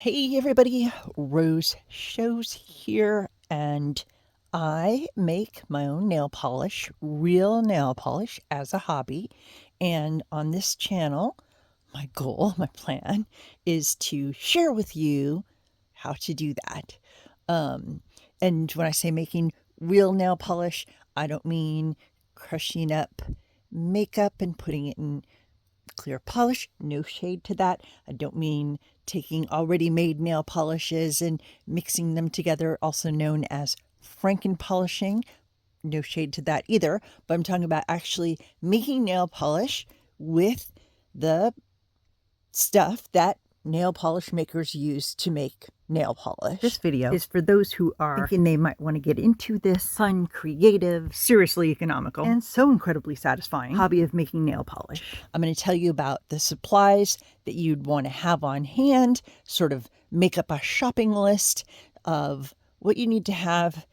Hey everybody, Rose Shows here, and I make my own nail polish, real nail polish, as a hobby. And on this channel, my goal, my plan, is to share with you how to do that. And when I say making real nail polish, I don't mean crushing up makeup and putting it in clear polish. No shade to that. I don't mean taking already made nail polishes and mixing them together, also known as Franken polishing. No shade to that either. But I'm talking about actually making nail polish with the stuff that nail polish makers use to make nail polish. This video is for those who are thinking they might want to get into this fun, creative, seriously economical, and so incredibly satisfying hobby of making nail polish. I'm going to tell you about the supplies that you'd want to have on hand, sort of make up a shopping list of what you need to have,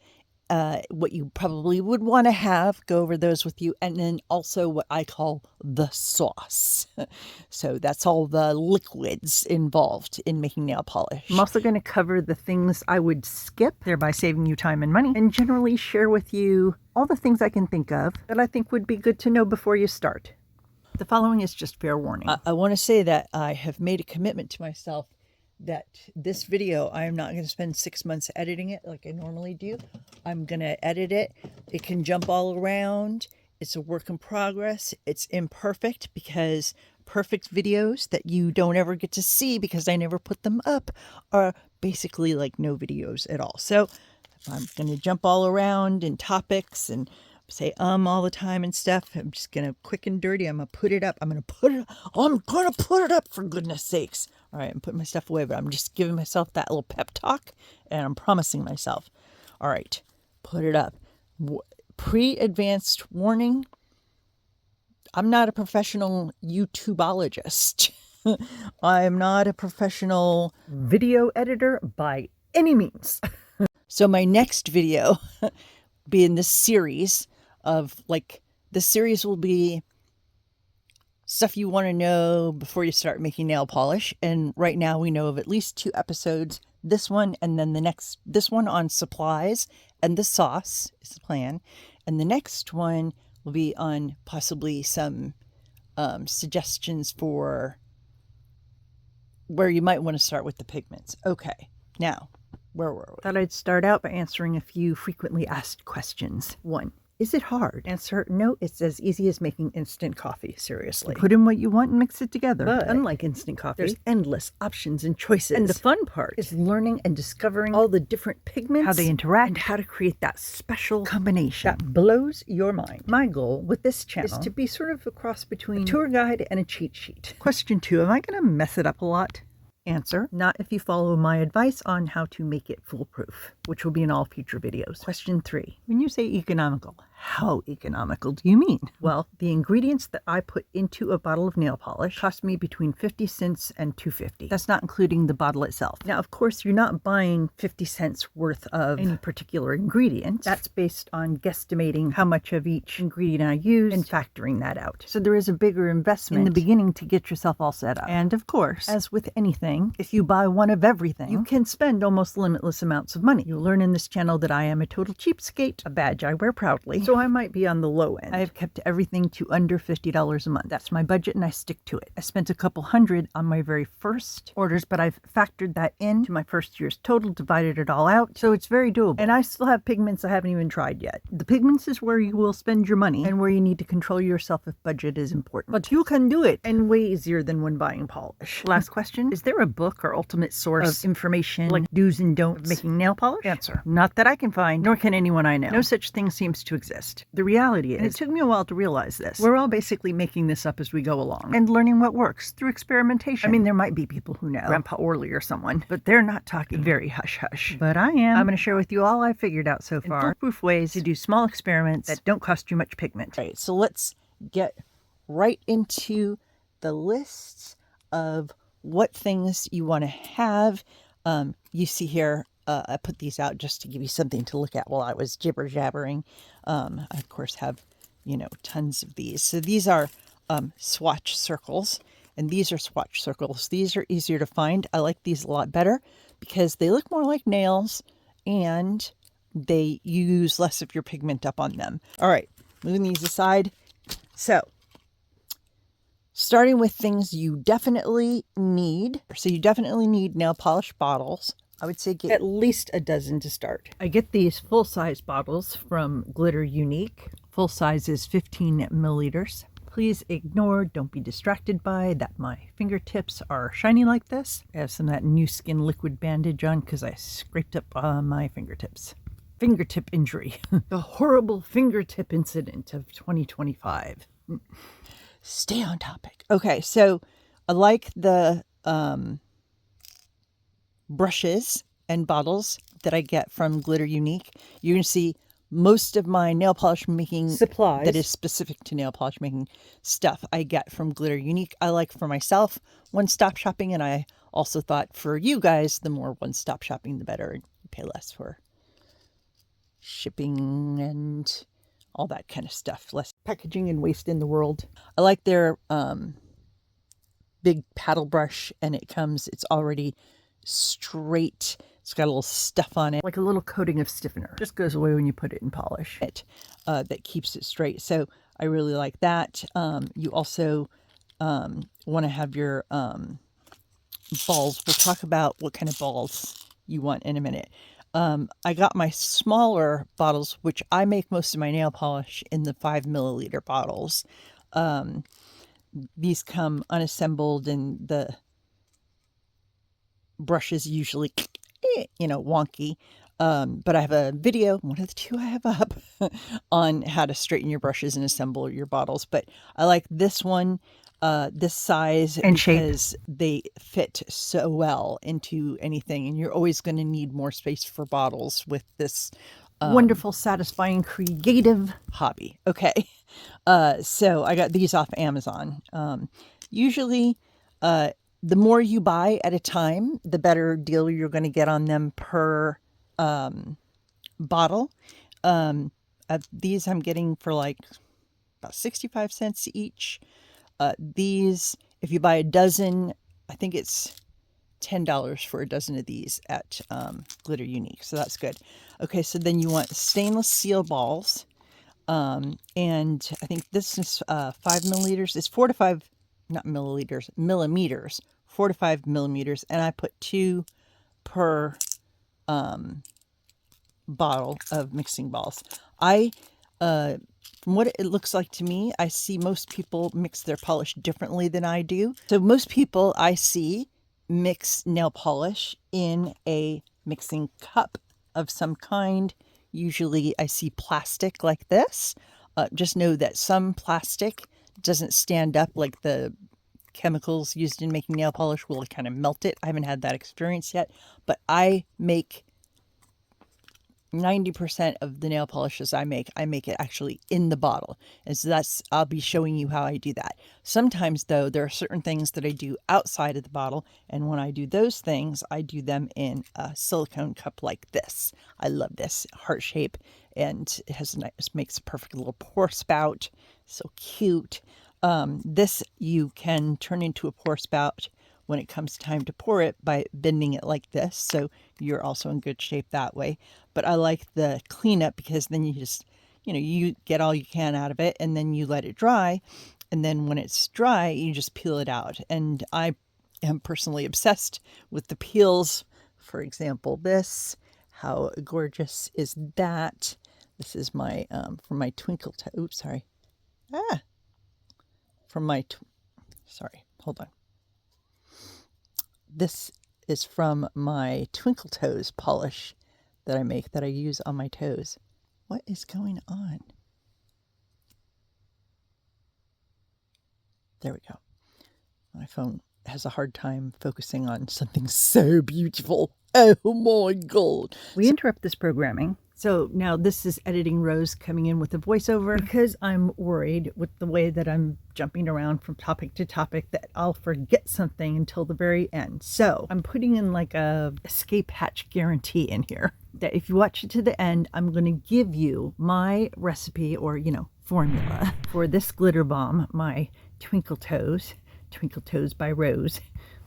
what you probably would want to have, go over those with you, and then also what I call the sauce. So that's all the liquids involved in making nail polish. I'm also going to cover the things I would skip, thereby saving you time and money, and generally share with you all the things I can think of that I think would be good to know before you start. The following is just fair warning. I want to say that I have made a commitment to myself that this video, I am not going to spend 6 months editing it like I normally do. I'm going to edit it. It can jump all around. It's a work in progress. It's imperfect because perfect videos that you don't ever get to see because I never put them up are basically like no videos at all. So I'm going to jump all around in topics and say all the time and stuff. I'm just gonna quick and dirty. I'm gonna put it up. I'm gonna put it up, for goodness sakes. All right, I'm putting my stuff away, but I'm just giving myself that little pep talk, and I'm promising myself. All right, put it up. Pre-advanced warning. I'm not a professional YouTubeologist. I'm not a professional video editor by any means. So my next video be in this series of, like, the series will be stuff you want to know before you start making nail polish. And right now we know of at least 2 episodes. This one and then this one on supplies and the sauce is the plan. And the next one will be on possibly some suggestions for where you might want to start with the pigments. Okay, now, where were we? Thought I'd start out by answering a few frequently asked questions. 1. Is it hard? Answer, no, it's as easy as making instant coffee, seriously. You put in what you want and mix it together. But unlike instant coffee, there's endless options and choices. And the fun part is learning and discovering all the different pigments, how they interact, and how to create that special combination that blows your mind. My goal with this channel is to be sort of a cross between a tour guide and a cheat sheet. Question 2, am I going to mess it up a lot? Answer, not if you follow my advice on how to make it foolproof, which will be in all future videos. Question 3, when you say economical, how economical do you mean? Well, the ingredients that I put into a bottle of nail polish cost me between 50 cents and $2.50. That's not including the bottle itself. Now, of course, you're not buying 50 cents worth of any particular ingredient. That's based on guesstimating how much of each ingredient I use and factoring that out. So there is a bigger investment in the beginning to get yourself all set up. And of course, as with anything, if you buy one of everything, you can spend almost limitless amounts of money. You'll learn in this channel that I am a total cheapskate, a badge I wear proudly. So I might be on the low end. I have kept everything to under $50 a month. That's my budget and I stick to it. I spent a couple $100 on my very first orders, but I've factored that in to my first year's total, divided it all out. So it's very doable. And I still have pigments I haven't even tried yet. The pigments is where you will spend your money and where you need to control yourself if budget is important. But you can do it, and way easier than when buying polish. Last question, is there a book or ultimate source of information like do's and don'ts of making nail polish? Answer, not that I can find, nor can anyone I know. No such thing seems to exist. The reality is, and it took me a while to realize this, we're all basically making this up as we go along and learning what works through experimentation. I mean, there might be people who know, Grandpa Orley or someone, but they're not talking very hush-hush. But I am. I'm going to share with you all I've figured out so far, foolproof ways to do small experiments that don't cost you much pigment. All right, so let's get right into the lists of what things you want to have. You see here, I put these out just to give you something to look at while I was jibber jabbering. I of course have, tons of these. So these are swatch circles, and these are swatch circles. These are easier to find. I like these a lot better because they look more like nails and they use less of your pigment up on them. All right, moving these aside. So starting with things you definitely need. So you definitely need nail polish bottles. I would say get at least a dozen to start. I get these full-size bottles from Glitter Unique. Full size is 15 milliliters. Please ignore, don't be distracted by that my fingertips are shiny like this. I have some of that New Skin liquid bandage on because I scraped up my fingertips. Fingertip injury. The horrible fingertip incident of 2025. Stay on topic. Okay, so I like the brushes and bottles that I get from Glitter Unique. You're going to see most of my nail polish making supplies that is specific to nail polish making stuff I get from Glitter Unique. I like for myself one-stop shopping, and I also thought for you guys, the more one-stop shopping, the better. You pay less for shipping and all that kind of stuff. Less packaging and waste in the world. I like their big paddle brush, and it's already straight. It's got a little stuff on it, like a little coating of stiffener. Just goes away when you put it in polish. That keeps it straight. So I really like that. You also want to have your balls. We'll talk about what kind of balls you want in a minute. I got my smaller bottles, which I make most of my nail polish in the 5 milliliter bottles. These come unassembled, and the brushes usually wonky, but I have a video, one of the two I have up, on how to straighten your brushes and assemble your bottles. But I like this one, this size and shape, because they fit so well into anything, and you're always going to need more space for bottles with this wonderful, satisfying, creative hobby. Okay, so I got these off Amazon. Usually the more you buy at a time, the better deal you're going to get on them per bottle. These I'm getting for like about 65 cents each. These, if you buy a dozen, I think it's $10 for a dozen of these at Glitter Unique. So that's good. Okay, so then you want stainless steel balls. And I think this is 5 milliliters. It's 4 to 5, not milliliters, millimeters, 4 to 5 millimeters. And I put 2 per bottle of mixing balls. From what it looks like to me, I see most people mix their polish differently than I do. So most people I see mix nail polish in a mixing cup of some kind. Usually I see plastic like this. Just know that some plastic doesn't stand up, like the chemicals used in making nail polish will kind of melt it. I haven't had that experience yet, but I make 90% of the nail polishes I make it actually in the bottle. And so I'll be showing you how I do that. Sometimes though, there are certain things that I do outside of the bottle. And when I do those things, I do them in a silicone cup like this. I love this heart shape, and it makes a perfect little pour spout. So cute. This you can turn into a pour spout when it comes time to pour it by bending it like this. So you're also in good shape that way. But I like the cleanup because then you just, you get all you can out of it, and then you let it dry. And then when it's dry, you just peel it out. And I am personally obsessed with the peels. For example, this, how gorgeous is that? This is my, from my twinkle toe. Oops, sorry. Sorry, hold on. This is from my Twinkle Toes polish that I make, that I use on my toes. What is going on? There we go. My phone has a hard time focusing on something so beautiful. Oh my God. We interrupt this programming. So now this is Editing Rose coming in with a voiceover because I'm worried with the way that I'm jumping around from topic to topic that I'll forget something until the very end. So I'm putting in like a escape hatch guarantee in here that if you watch it to the end, I'm going to give you my recipe or, formula for this glitter bomb, my Twinkle Toes Twinkle Toes by Rose,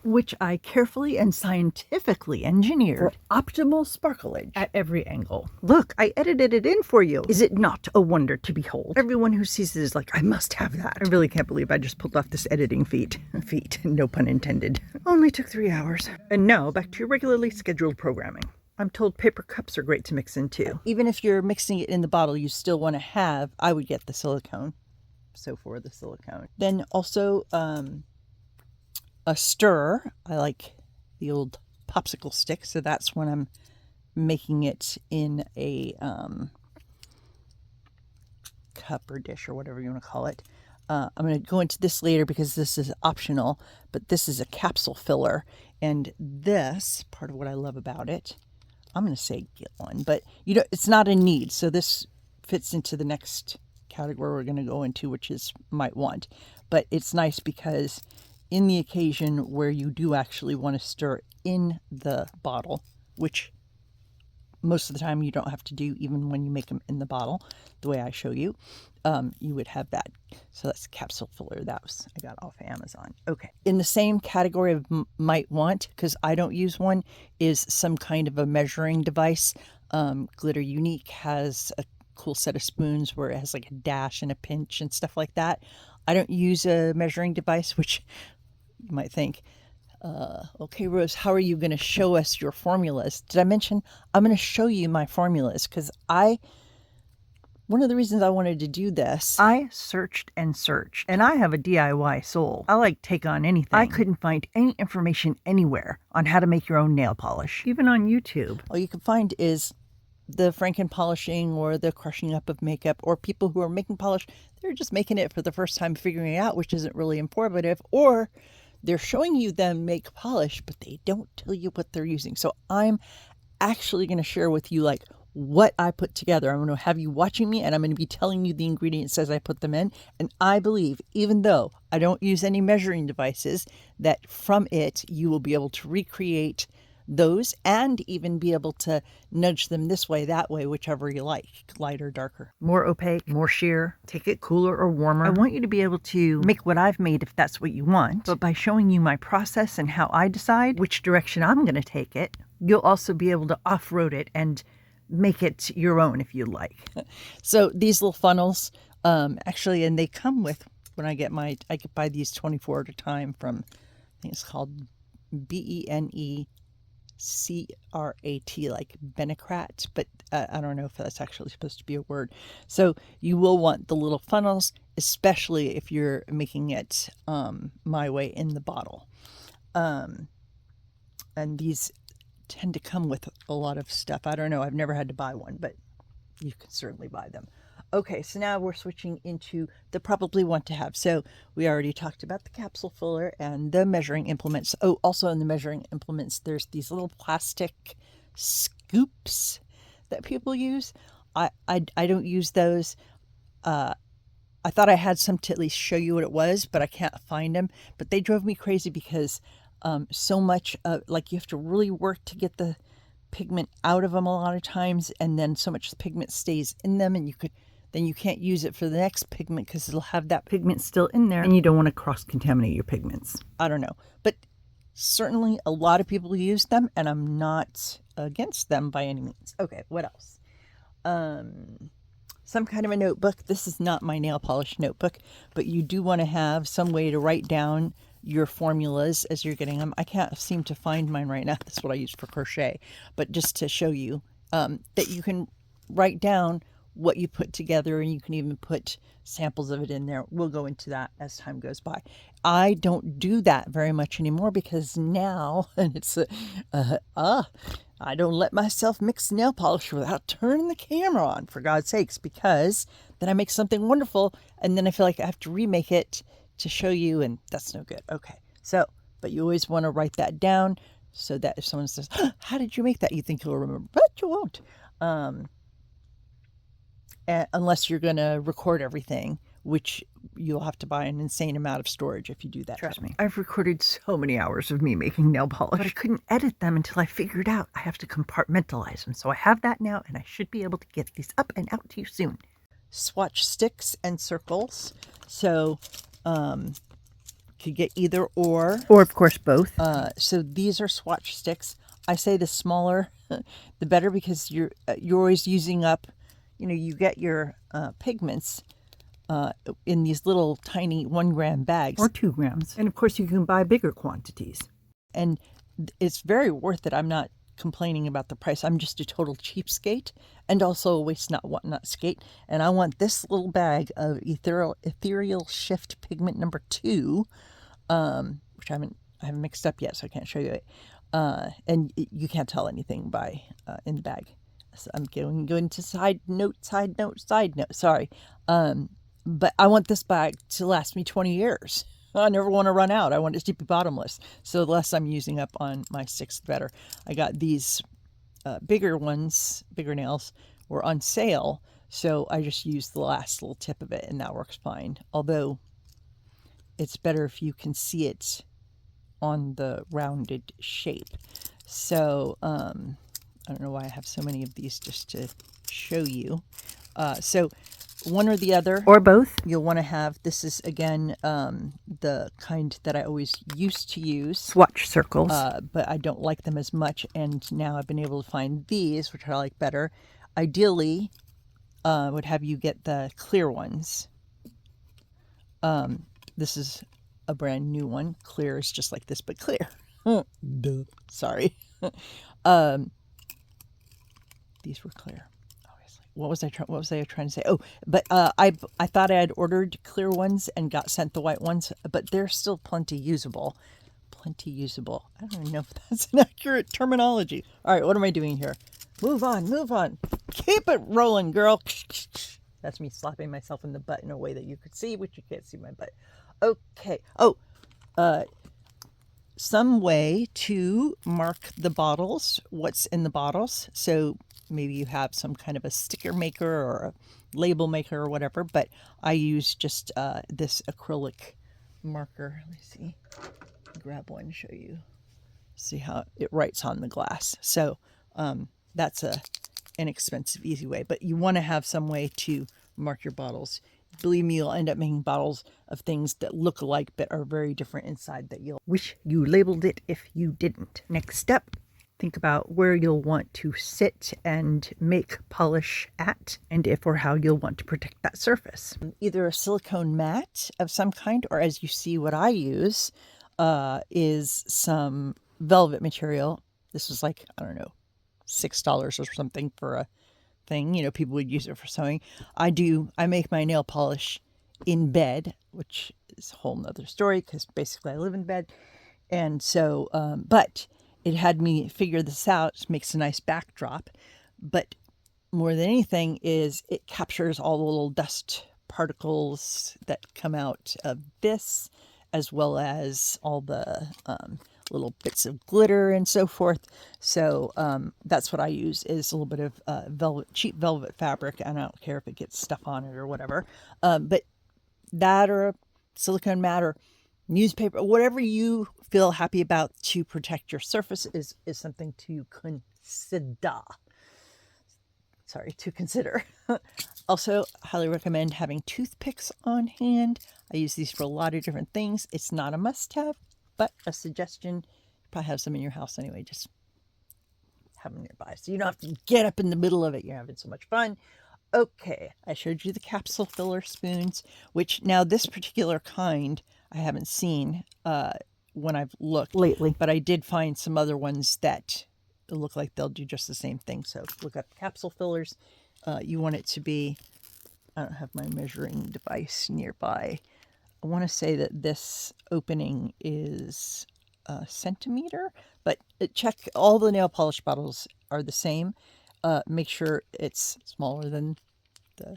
which I carefully and scientifically engineered for optimal sparklage at every angle. Look, I edited it in for you. Is it not a wonder to behold? Everyone who sees it is like, I must have that. I really can't believe I just pulled off this editing feat. Feat, no pun intended. Only took 3 hours. And now back to your regularly scheduled programming. I'm told paper cups are great to mix in too. Even if you're mixing it in the bottle, you still want to have, I would get the silicone. So for the silicone. Then also a stirrer. I like the old popsicle stick, so that's when I'm making it in a cup or dish or whatever you want to call it. I'm going to go into this later because this is optional, but this is a capsule filler, and this, part of what I love about it, I'm going to say get one, but you know, it's not a need, so this fits into the next category we're going to go into, which is might want. But it's nice because in the occasion where you do actually want to stir in the bottle, which most of the time you don't have to do even when you make them in the bottle, the way I show you, you would have that. So that's capsule filler. That was, I got off Amazon. Okay. In the same category of might want, because I don't use one, is some kind of a measuring device. Glitter Unique has a cool set of spoons where it has like a dash and a pinch and stuff like that. I don't use a measuring device, which you might think, okay, Rose, how are you going to show us your formulas? Did I mention I'm going to show you my formulas? Because one of the reasons I wanted to do this, I searched and searched, and I have a DIY soul. I like take on anything. I couldn't find any information anywhere on how to make your own nail polish, even on YouTube. All you can find is the Franken polishing or the crushing up of makeup, or people who are making polish, they're just making it for the first time, figuring it out, which isn't really informative, or they're showing you them make polish, but they don't tell you what they're using. So I'm actually going to share with you like what I put together. I'm going to have you watching me, and I'm going to be telling you the ingredients as I put them in. And I believe, even though I don't use any measuring devices, that from it you will be able to recreate those and even be able to nudge them this way, that way, whichever you like, lighter, darker, more opaque, more sheer, take it cooler or warmer. I want you to be able to make what I've made if that's what you want, but by showing you my process and how I decide which direction I'm going to take it, you'll also be able to off-road it and make it your own if you like. So these little funnels, actually, and they come with, when I could buy these 24 at a time from, I think it's called BENECRAT, like Benecrat, but I don't know if that's actually supposed to be a word. So you will want the little funnels, especially if you're making it my way in the bottle. And these tend to come with a lot of stuff. I don't know. I've never had to buy one, but you can certainly buy them. Okay, so now we're switching into the probably want to have. So we already talked about the capsule filler and the measuring implements. Oh, also in the measuring implements, there's these little plastic scoops that people use. I don't use those. I thought I had some to at least show you what it was, but I can't find them. But they drove me crazy because so much like you have to really work to get the pigment out of them a lot of times, and then so much pigment stays in them, and then you can't use it for the next pigment because it'll have that pigment still in there, and you don't want to cross-contaminate your pigments. I don't know, but certainly a lot of people use them, and I'm not against them by any means. Okay, what else? Some kind of a notebook. This is not my nail polish notebook, but you do want to have some way to write down your formulas as you're getting them. I can't seem to find mine right now. That's what I use for crochet, but just to show you that you can write down what you put together, and you can even put samples of it in there. We'll go into that as time goes by. I don't do that very much anymore because now, and it's I don't let myself mix nail polish without turning the camera on, for God's sakes, because then I make something wonderful and then I feel like I have to remake it to show you, and that's no good. Okay, so, but you always want to write that down so that if someone says, how did you make that? You think you'll remember, but you won't. Unless you're going to record everything, which you'll have to buy an insane amount of storage if you do that. Trust me. I've recorded so many hours of me making nail polish, but I couldn't edit them until I figured out I have to compartmentalize them. So I have that now, and I should be able to get these up and out to you soon. Swatch sticks and circles. So could get either or. Or, of course, both. So these are swatch sticks. I say the smaller, the better, because you're always using up, you get your pigments in these little tiny 1 gram bags. Or 2 grams. And, of course, you can buy bigger quantities. And it's very worth it. I'm not complaining about the price. I'm just a total cheapskate and also a waste not want not skate. And I want this little bag of ethereal shift pigment number 2, which I haven't mixed up yet, so I can't show you it. And you can't tell anything by in the bag. So I'm going to side note. Sorry. But I want this bag to last me 20 years. I never want to run out. I want it to be bottomless. So the less I'm using up on my sticks, the better. I got these bigger ones, bigger nails, were on sale. So I just used the last little tip of it, and that works fine. Although it's better if you can see it on the rounded shape. So I don't know why I have so many of these, just to show you. So one or the other, or both, you'll want to have. This is again the kind that I always used to use, swatch circles, but I don't like them as much, and now I've been able to find these, which I like better. Ideally, would have you get the clear ones. This is a brand new one. Clear is just like this, but clear. Duh. Sorry. These were clear. Obviously. What was I trying to say? Oh, but I thought I had ordered clear ones and got sent the white ones, but they're still plenty usable. Plenty usable. I don't even know if that's an accurate terminology. All right, what am I doing here? Move on, move on. Keep it rolling, girl. That's me slapping myself in the butt in a way that you could see, which you can't see my butt. Okay. Oh, some way to mark the bottles, what's in the bottles. So maybe you have some kind of a sticker maker or a label maker or whatever, but I use just this acrylic marker. Let me see. Grab one and show you. See how it writes on the glass. So that's a inexpensive, easy way, but you want to have some way to mark your bottles. Believe me, you'll end up making bottles of things that look alike but are very different inside that you'll wish you labeled it if you didn't. Next step, think about where you'll want to sit and make polish at, and if or how you'll want to protect that surface. Either a silicone mat of some kind, or as you see what I use is some velvet material. This was like, I don't know, $6 or something for a thing. People would use it for sewing. I make my nail polish in bed, which is a whole nother story because basically I live in bed. And so, but it had me figure this out. It makes a nice backdrop. But more than anything is it captures all the little dust particles that come out of this, as well as all the little bits of glitter and so forth. So that's what I use, is a little bit of cheap velvet fabric, and I don't care if it gets stuff on it or whatever. But that, or a silicone mat, or newspaper, whatever you feel happy about to protect your surface is something to consider. Also, highly recommend having toothpicks on hand. I use these for a lot of different things. It's not a must-have, but a suggestion. You probably have some in your house anyway. Just have them nearby, so you don't have to get up in the middle of it. You're having so much fun. Okay, I showed you the capsule filler spoons, which now this particular kind I haven't seen when I've looked lately, but I did find some other ones that look like they'll do just the same thing. So look up capsule fillers. You want it to be, I don't have my measuring device nearby. I want to say that this opening is a centimeter, but check, all the nail polish bottles are the same. Make sure it's smaller than the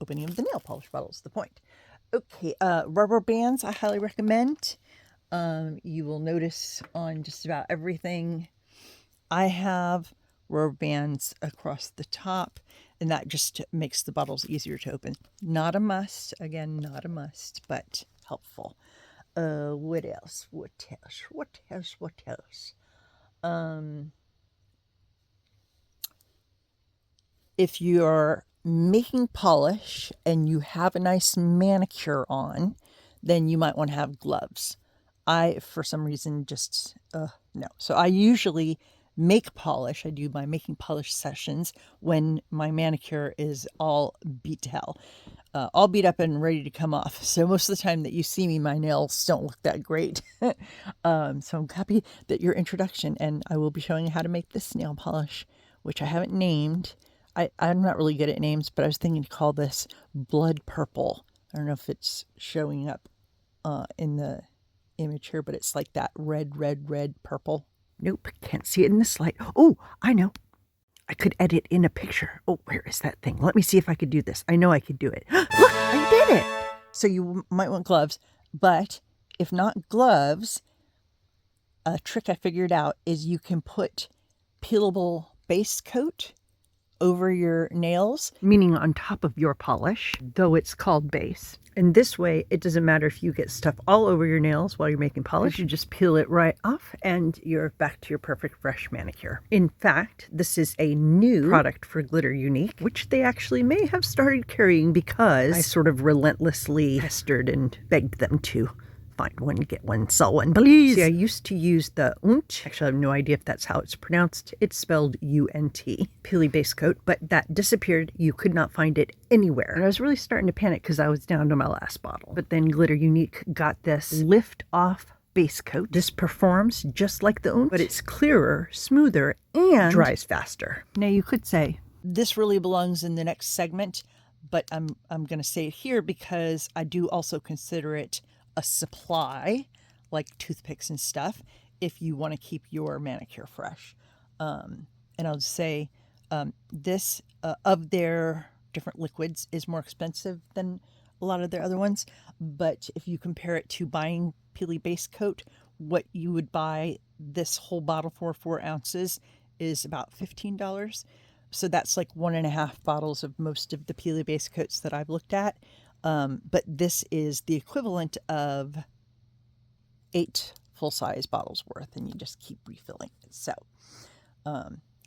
opening of the nail polish bottle is the point. Okay, rubber bands I highly recommend. You will notice on just about everything I have rubber bands across the top, and that just makes the bottles easier to open. Not a must, again, not a must, but helpful. What else? If you're making polish and you have a nice manicure on, then you might want to have gloves. I, for some reason, just, no. So I usually make polish. I do my making polish sessions when my manicure is all beat to hell, all beat up and ready to come off. So most of the time that you see me, my nails don't look that great. So I'm happy that your introduction, and I will be showing you how to make this nail polish, which I haven't named. I'm not really good at names, but I was thinking to call this blood purple. I don't know if it's showing up in the image here, but it's like that red purple. Nope, can't see it in this light. Oh, I know. I could edit in a picture. Oh, where is that thing? Let me see if I could do this. I know I could do it. Look, I did it. So you might want gloves, but if not gloves, a trick I figured out is you can put peelable base coat over your nails. Meaning on top of your polish, though it's called base. And this way, it doesn't matter if you get stuff all over your nails while you're making polish. You just peel it right off and you're back to your perfect fresh manicure. In fact, this is a new product for Glitter Unique, which they actually may have started carrying because I sort of relentlessly pestered and begged them to find one, get one, sell one, please. See, I used to use the UNT. Actually, I have no idea if that's how it's pronounced. It's spelled U-N-T, Peely Base Coat, but that disappeared. You could not find it anywhere. And I was really starting to panic because I was down to my last bottle. But then Glitter Unique got this lift off base coat. This performs just like the UNT, but it's clearer, smoother, and dries faster. Now you could say, this really belongs in the next segment, but I'm going to say it here because I do also consider it a supply, like toothpicks and stuff, if you want to keep your manicure fresh. And I'll just say this of their different liquids is more expensive than a lot of their other ones, but if you compare it to buying Peely Base Coat, what you would buy this whole bottle for 4 ounces is about $15. So that's like 1.5 bottles of most of the Peely Base Coats that I've looked at. But this is the equivalent of 8 full-size bottles worth, and you just keep refilling it. So,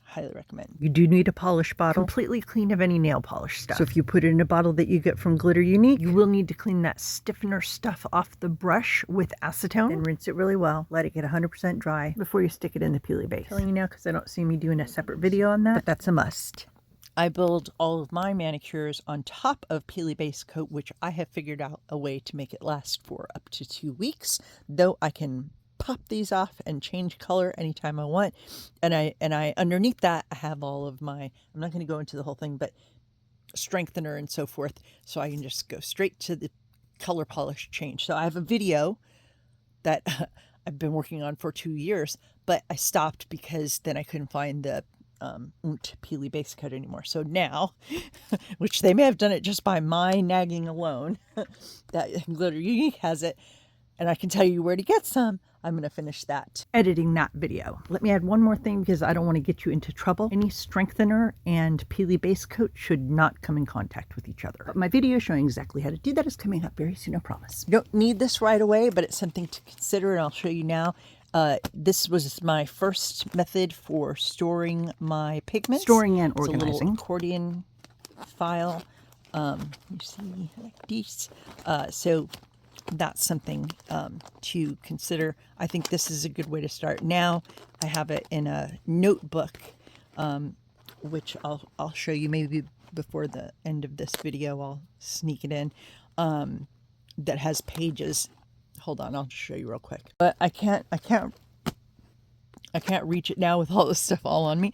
highly recommend. You do need a polish bottle, completely clean of any nail polish stuff. So if you put it in a bottle that you get from Glitter Unique, you will need to clean that stiffener stuff off the brush with acetone. Then rinse it really well. Let it get 100% dry before you stick it in the Peely Base. I'm telling you now because I don't see me doing a separate video on that, but that's a must. I build all of my manicures on top of Peely Base Coat, which I have figured out a way to make it last for up to 2 weeks, though I can pop these off and change color anytime I want. And I underneath that, I have all of my, I'm not going to go into the whole thing, but strengthener and so forth. So I can just go straight to the color polish change. So I have a video that I've been working on for 2 years, but I stopped because then I couldn't find the Peely Base Coat anymore. So now, which they may have done it just by my nagging alone, that Glitter Unique has it, and I can tell you where to get some. I'm going to finish that. Editing that video. Let me add one more thing because I don't want to get you into trouble. Any strengthener and Peely Base Coat should not come in contact with each other. But my video showing exactly how to do that is coming up very soon, I promise. You don't need this right away, but it's something to consider, and I'll show you now. This was my first method for storing my pigments. Storing and organizing. It's a little accordion file. You see, like these. So that's something to consider. I think this is a good way to start. Now I have it in a notebook, which I'll show you maybe before the end of this video. I'll sneak it in. That has pages. Hold on, I'll just show you real quick. But I can't reach it now with all this stuff all on me.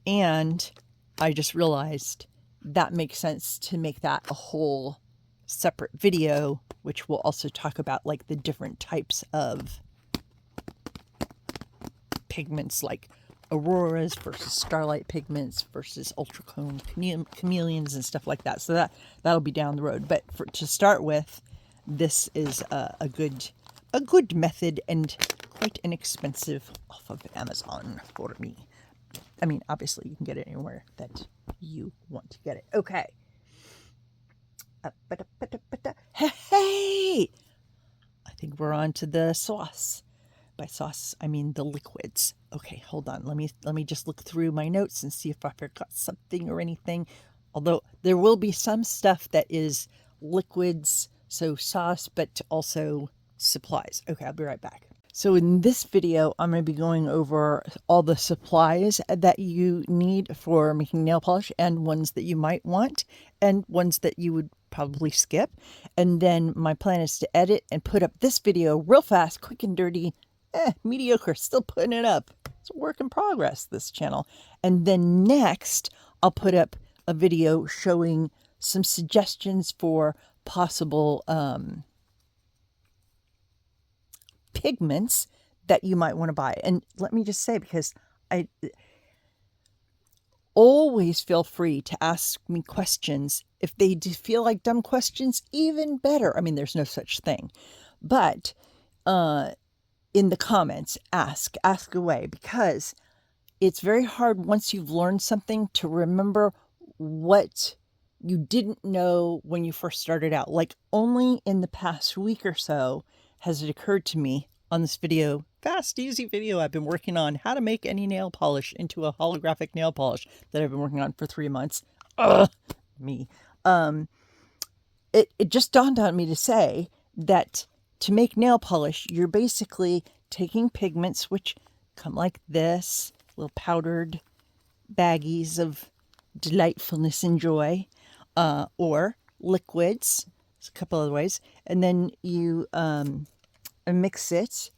And I just realized that makes sense to make that a whole separate video, which will also talk about like the different types of pigments, like auroras versus starlight pigments versus ultracone chameleons and stuff like that. So that'll be down the road. But to start with, this is a good method and quite inexpensive off of Amazon for me. I mean, obviously you can get it anywhere that you want to get it. Okay. Hey! I think we're on to the sauce. By sauce, I mean the liquids. Okay, hold on. Let me just look through my notes and see if I forgot something or anything. Although there will be some stuff that is liquids, so sauce, but also supplies. Okay, I'll be right back. So in this video, I'm going to be going over all the supplies that you need for making nail polish, and ones that you might want and ones that you would probably skip. And then my plan is to edit and put up this video real fast, quick and dirty, mediocre, still putting it up. It's a work in progress, this channel. And then next, I'll put up a video showing some suggestions for possible pigments that you might want to buy. And let me just say, because I always feel free to ask me questions. If they feel like dumb questions, even better. I mean, there's no such thing. But in the comments, ask away, because it's very hard once you've learned something to remember what you didn't know when you first started out. Like, only in the past week or so has it occurred to me on this video, fast, easy video I've been working on, how to make any nail polish into a holographic nail polish that I've been working on for 3 months. Me. It just dawned on me to say that to make nail polish, you're basically taking pigments, which come like this, little powdered baggies of delightfulness and joy, or liquids. There's a couple other ways. And then you mix it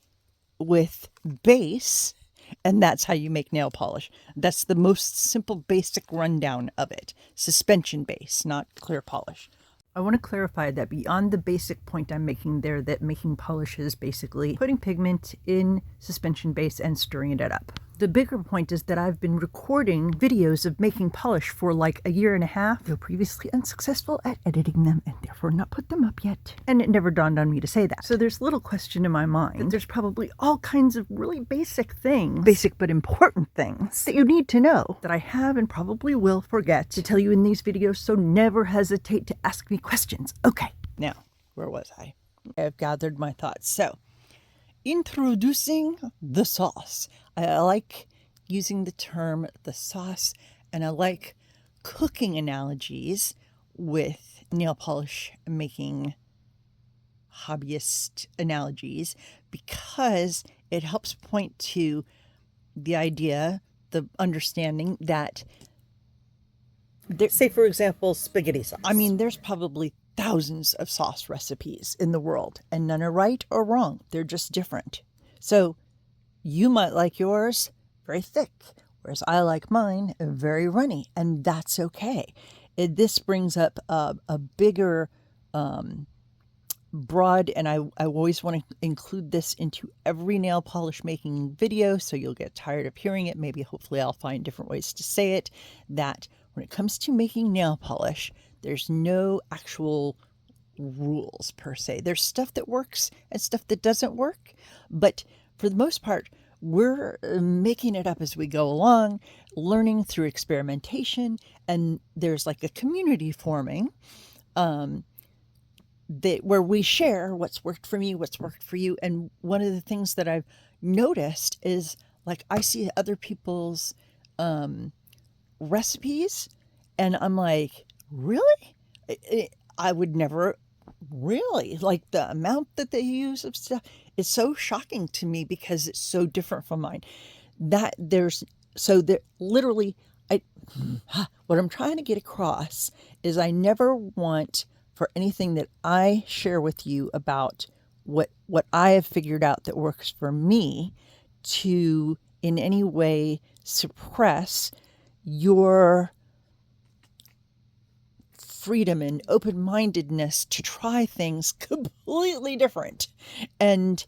with base, and that's how you make nail polish. That's the most simple, basic rundown of it. Suspension base, not clear polish. I want to clarify that beyond the basic point I'm making there, that making polish is basically putting pigment in suspension base and stirring it up. The bigger point is that I've been recording videos of making polish for like a year and a half, though previously unsuccessful at editing them and therefore not put them up yet. And it never dawned on me to say that. So there's little question in my mind that there's probably all kinds of really basic things, basic but important things, that you need to know that I have and probably will forget to tell you in these videos, so never hesitate to ask me questions. Okay. Now, where was I? I've gathered my thoughts. So, introducing the sauce. I like using the term the sauce, and I like cooking analogies with nail polish making hobbyist analogies, because it helps point to the idea, the understanding that Say, for example, spaghetti sauce. I mean, there's probably thousands of sauce recipes in the world, and none are right or wrong. They're just different. So you might like yours very thick, whereas I like mine very runny, and that's okay. This brings up a bigger, broad, and I always want to include this into every nail polish making video, so you'll get tired of hearing it. Maybe, hopefully, I'll find different ways to say it, that when it comes to making nail polish, there's no actual rules per se. There's stuff that works and stuff that doesn't work, but for the most part, we're making it up as we go along, learning through experimentation, and there's like a community forming where we share what's worked for me, what's worked for you. And one of the things that I've noticed is, like, I see other people's recipes, and I'm like, really? I would never really, like, the amount that they use of stuff is so shocking to me because it's so different from mine. Literally, what I'm trying to get across is I never want for anything that I share with you about what I have figured out that works for me to in any way suppress your freedom and open-mindedness to try things completely different and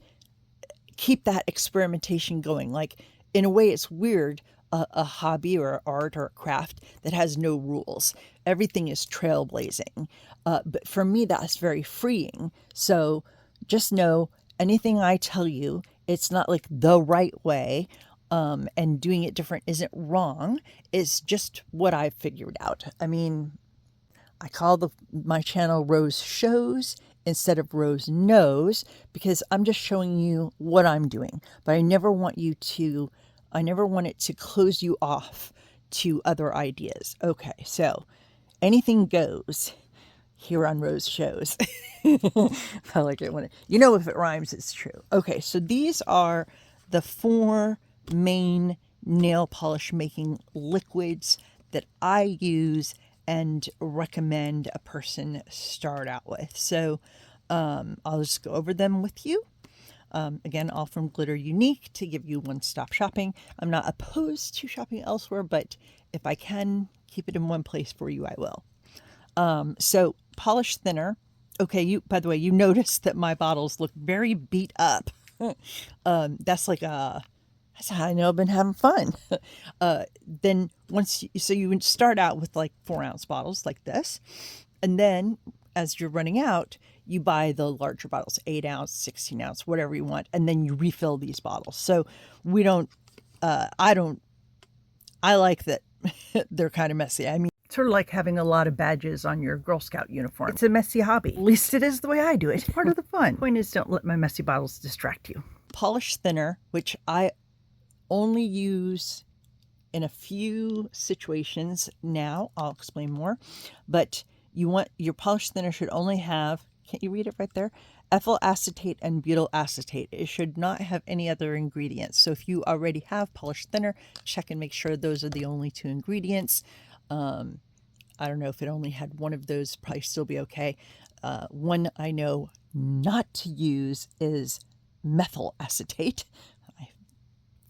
keep that experimentation going. Like, in a way, it's weird, a hobby or art or a craft that has no rules. Everything is trailblazing. But for me, that's very freeing. So just know, anything I tell you, it's not like the right way, and doing it different isn't wrong. It's just what I've figured out. I mean, I call my channel Rose Shows instead of Rose Knows, because I'm just showing you what I'm doing. But I never want it to close you off to other ideas. Okay, so anything goes. here on Rose Shows. I like it when if it rhymes, it's true. Okay, so these are the 4 main nail polish making liquids that I use and recommend a person start out with. So I'll just go over them with you. Again, all from Glitter Unique to give you one-stop shopping. I'm not opposed to shopping elsewhere, but if I can keep it in one place for you, I will. So polish thinner. Okay, by the way, you notice that my bottles look very beat up. That's how I know I've been having fun. Then so you would start out with like 4-ounce bottles like this, and then as you're running out, you buy the larger bottles, 8-ounce, 16-ounce, whatever you want, and then you refill these bottles. So we don't. I like that they're kind of messy. I mean, sort of like having a lot of badges on your Girl Scout uniform. It's a messy hobby. At least it is the way I do it. It's part of the fun. The point is, don't let my messy bottles distract you. Polish thinner, which I only use in a few situations now. I'll explain more. But your polish thinner should only have, can't you read it right there? Ethyl acetate and butyl acetate. It should not have any other ingredients. So if you already have polish thinner, check and make sure those are the only 2 ingredients. I don't know if it only had one of those, probably still be okay. One I know not to use is methyl acetate. My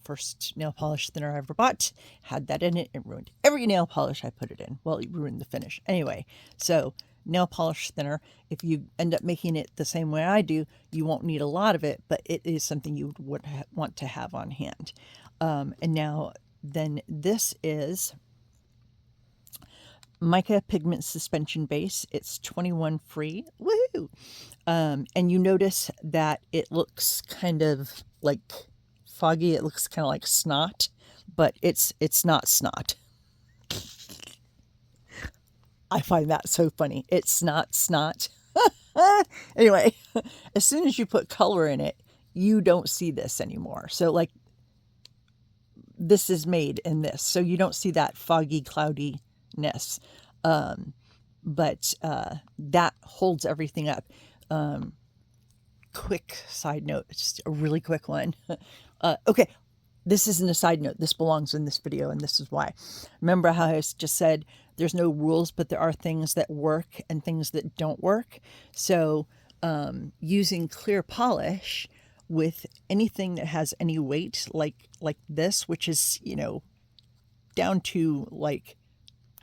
first nail polish thinner I ever bought had that in it. It ruined every nail polish I put it in. Well, it ruined the finish. Anyway, so nail polish thinner, if you end up making it the same way I do, you won't need a lot of it, but it is something you would want to have on hand. And now then this is mica pigment suspension base. It's 21 free. Woohoo! And you notice that it looks kind of like foggy. It looks kind of like snot, but it's not snot. I find that so funny. It's not snot. Anyway, as soon as you put color in it, you don't see this anymore. So like this is made in this, so you don't see that foggy cloudiness. But that holds everything up. Quick side note, just a really quick one. Okay, this isn't a side note. This belongs in this video, and this is why. Remember how I just said there's no rules, but there are things that work and things that don't work. So using clear polish with anything that has any weight, like this, which is, down to like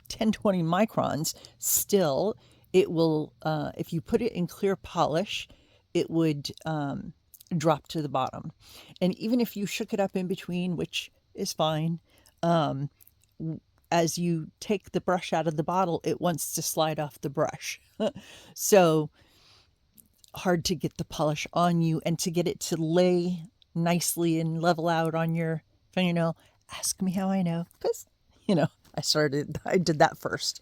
10-20 microns, still it will, if you put it in clear polish, it would drop to the bottom. And even if you shook it up in between, which is fine, as you take the brush out of the bottle, it wants to slide off the brush. So hard to get the polish on you, and to get it to lay nicely and level out on your fingernail. Ask me how I know, because I did that first.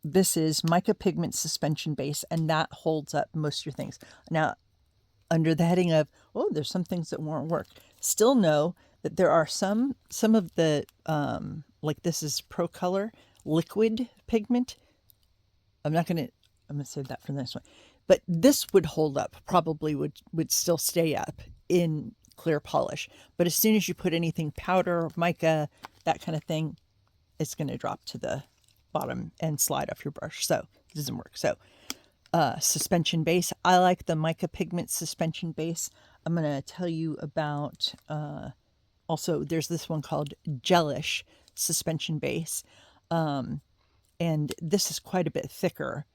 This is mica pigment suspension base, and that holds up most of your things. Now, under the heading of, there's some things that won't work, still know that there are some of the, like this is Pro Color liquid pigment. I'm going to save that for the next one. But this would hold up, probably would still stay up in clear polish. But as soon as you put anything powder, mica, that kind of thing, it's going to drop to the bottom and slide off your brush. So it doesn't work. So suspension base. I like the mica pigment suspension base. I'm going to tell you about, also there's this one called Gelish suspension base. And this is quite a bit thicker.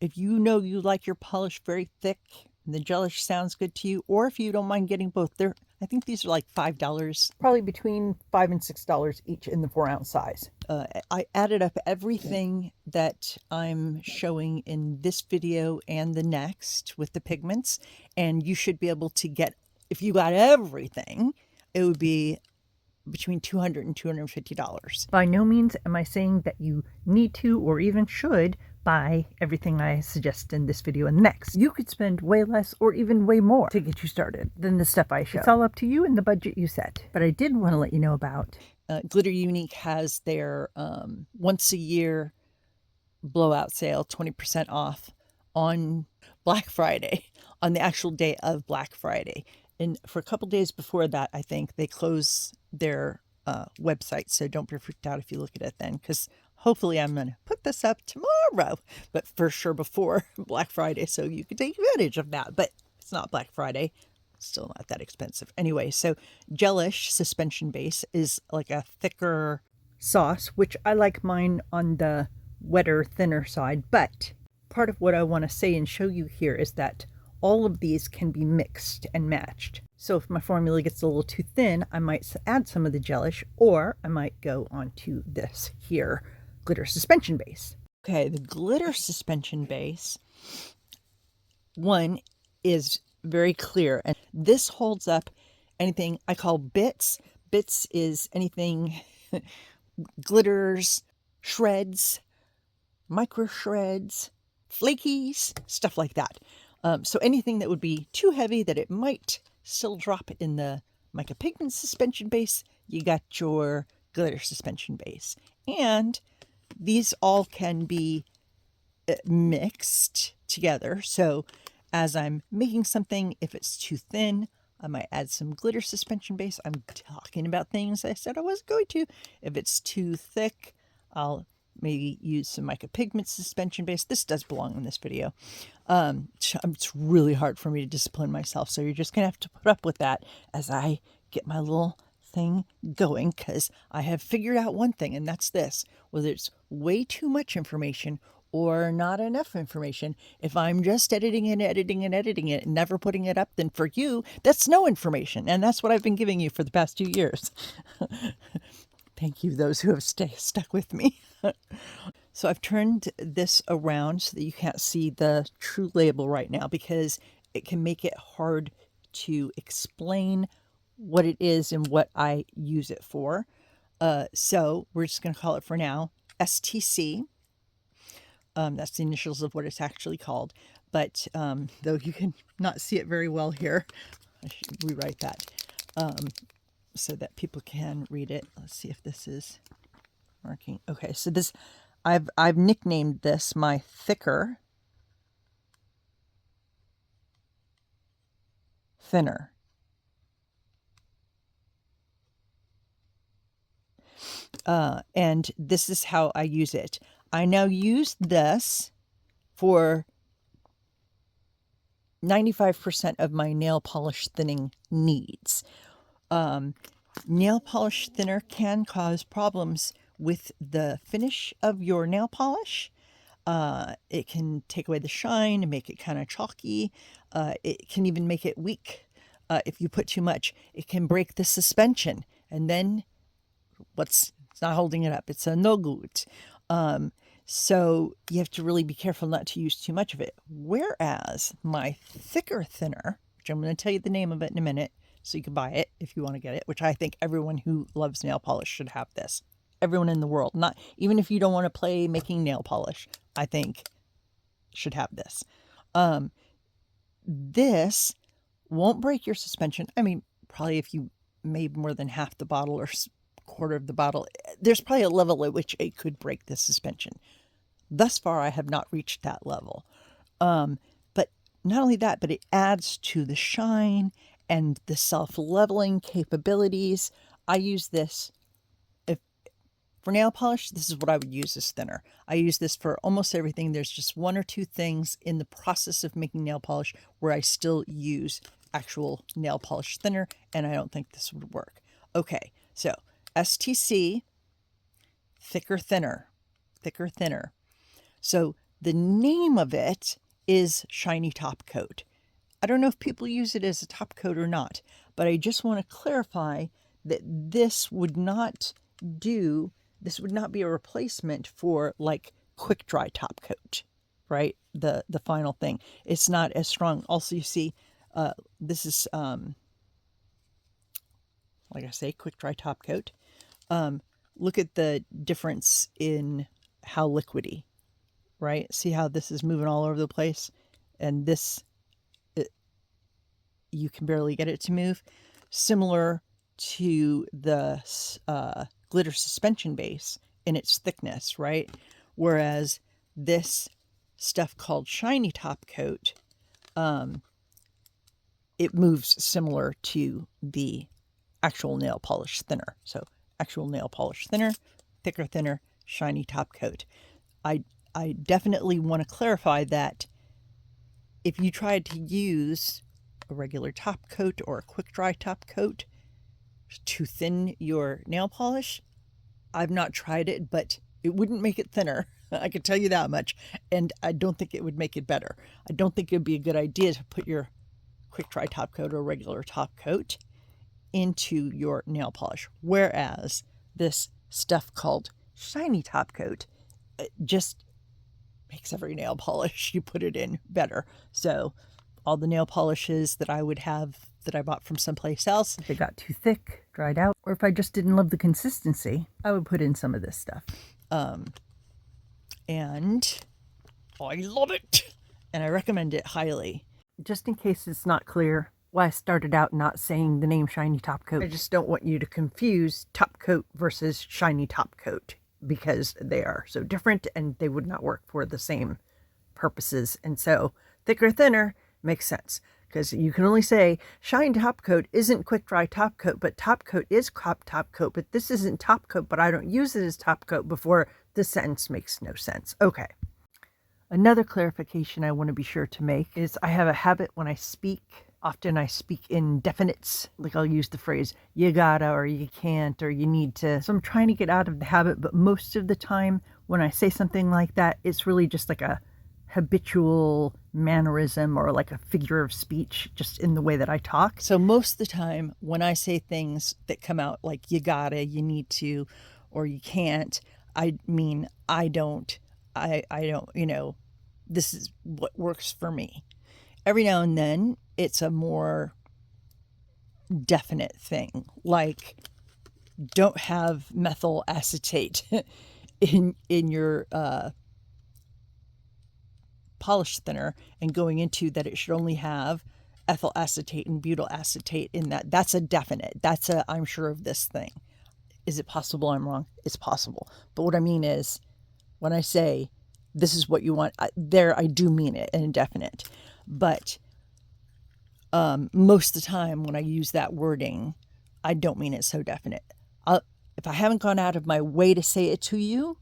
If you like your polish very thick, and the gelish sounds good to you, or if you don't mind getting both, I think these are like $5, probably between $5 and $6 each in the 4-ounce size. I added up everything that I'm showing in this video and the next with the pigments, and you should be able to get, if you got everything, it would be between $200 and $250. By no means am I saying that you need to or even should buy everything I suggest in this video and the next. You could spend way less or even way more to get you started than the stuff I show. It's all up to you and the budget you set. But I did want to let you know about Glitter Unique has their once a year blowout sale, 20% off on Black Friday, on the actual day of Black Friday. And for a couple days before that, I think they close their website. So don't be freaked out if you look at it then, because hopefully I'm going to put this up tomorrow, but for sure before Black Friday, so you can take advantage of that. But it's not Black Friday. Still not that expensive. Anyway, so Gelish suspension base is like a thicker sauce, which I like mine on the wetter, thinner side. But part of what I want to say and show you here is that all of these can be mixed and matched. So if my formula gets a little too thin, I might add some of the Gelish, or I might go onto this here glitter suspension base. Okay, the glitter suspension base, one is very clear, and this holds up anything I call bits. Bits is anything glitters, shreds, micro shreds, flakies, stuff like that. So anything that would be too heavy that it might still drop in the mica pigment suspension base, you got your glitter suspension base. And these all can be mixed together. So as I'm making something, if it's too thin, I might add some glitter suspension base. I'm talking about things I said I wasn't going to. If it's too thick, I'll maybe use some mica pigment suspension base. This does belong in this video. It's really hard for me to discipline myself, so you're just gonna have to put up with that as I get my little thing going, because I have figured out one thing, and that's this: whether it's way too much information or not enough information, if I'm just editing and editing and editing it and never putting it up, then for you, that's no information. And that's what I've been giving you for the past 2 years. Thank you, those who have stuck with me. So I've turned this around so that you can't see the true label right now, because it can make it hard to explain what it is and what I use it for. So we're just going to call it for now STC. That's the initials of what it's actually called. But though you can not see it very well here, I should rewrite that so that people can read it. Let's see if this is working. Okay, so this, I've nicknamed this my thicker thinner. And this is how I use it. I now use this for 95% of my nail polish thinning needs. Nail polish thinner can cause problems with the finish of your nail polish. It can take away the shine and make it kind of chalky. It can even make it weak. If you put too much, it can break the suspension, and then it's not holding it up. It's a no good. So you have to really be careful not to use too much of it. Whereas my thicker thinner, which I'm going to tell you the name of it in a minute, so you can buy it if you want to get it, which I think everyone who loves nail polish should have this. Everyone in the world, not even if you don't want to play making nail polish, I think should have this. This won't break your suspension. I mean, probably if you made more than half the bottle or quarter of the bottle, there's probably a level at which it could break the suspension. Thus far, I have not reached that level. But not only that, but it adds to the shine and the self-leveling capabilities. I use this for nail polish. This is what I would use as thinner. I use this for almost everything. There's just one or two things in the process of making nail polish where I still use actual nail polish thinner, and I don't think this would work. Okay, so STC, thicker thinner. So the name of it is Shiny Top Coat. I don't know if people use it as a top coat or not, but I just want to clarify that this would not be a replacement for like quick dry top coat, right? The final thing. It's not as strong. Also, you see, this is, like I say, quick dry top coat. Look at the difference in how liquidy right? See how this is moving all over the place? And this, you can barely get it to move. Similar to the glitter suspension base in its thickness, right? Whereas this stuff called shiny top coat, it moves similar to the actual nail polish thinner. So actual nail polish thinner, thicker, thinner, shiny top coat. I definitely want to clarify that if you tried to use a regular top coat or a quick dry top coat to thin your nail polish, I've not tried it, but it wouldn't make it thinner. I can tell you that much. And I don't think it would make it better. I don't think it'd be a good idea to put your quick dry top coat or regular top coat into your nail polish. Whereas this stuff called shiny top coat just makes every nail polish you put it in better. So all the nail polishes that I would have that I bought from someplace else, If they got too thick, dried out, or if I just didn't love the consistency, I would put in some of this stuff. And I love it. And I recommend it highly. Just in case it's not clear why I started out not saying the name shiny top coat. I just don't want you to confuse top coat versus shiny top coat because they are so different and they would not work for the same purposes. And so thicker, thinner makes sense because you can only say shiny top coat isn't quick dry top coat, but top coat is top coat, but this isn't top coat, but I don't use it as top coat before the sentence makes no sense. Okay. Another clarification I want to be sure to make is I have a habit when I speak. Often I speak in definites, like I'll use the phrase you gotta or you can't or you need to. So I'm trying to get out of the habit, but most of the time when I say something like that, it's really just like a habitual mannerism or like a figure of speech just in the way that I talk. So most of the time when I say things that come out like you gotta, you need to, or you can't, I mean, I don't, this is what works for me. Every now and then it's a more definite thing, like don't have methyl acetate in your polish thinner, and going into that it should only have ethyl acetate and butyl acetate in that. That's a definite. That's a I'm sure of this thing. Is it possible I'm wrong? It's possible. But what I mean is when I say this is what you want, I do mean it, an indefinite. But most of the time when I use that wording, I don't mean it so definite. If I haven't gone out of my way to say it to you,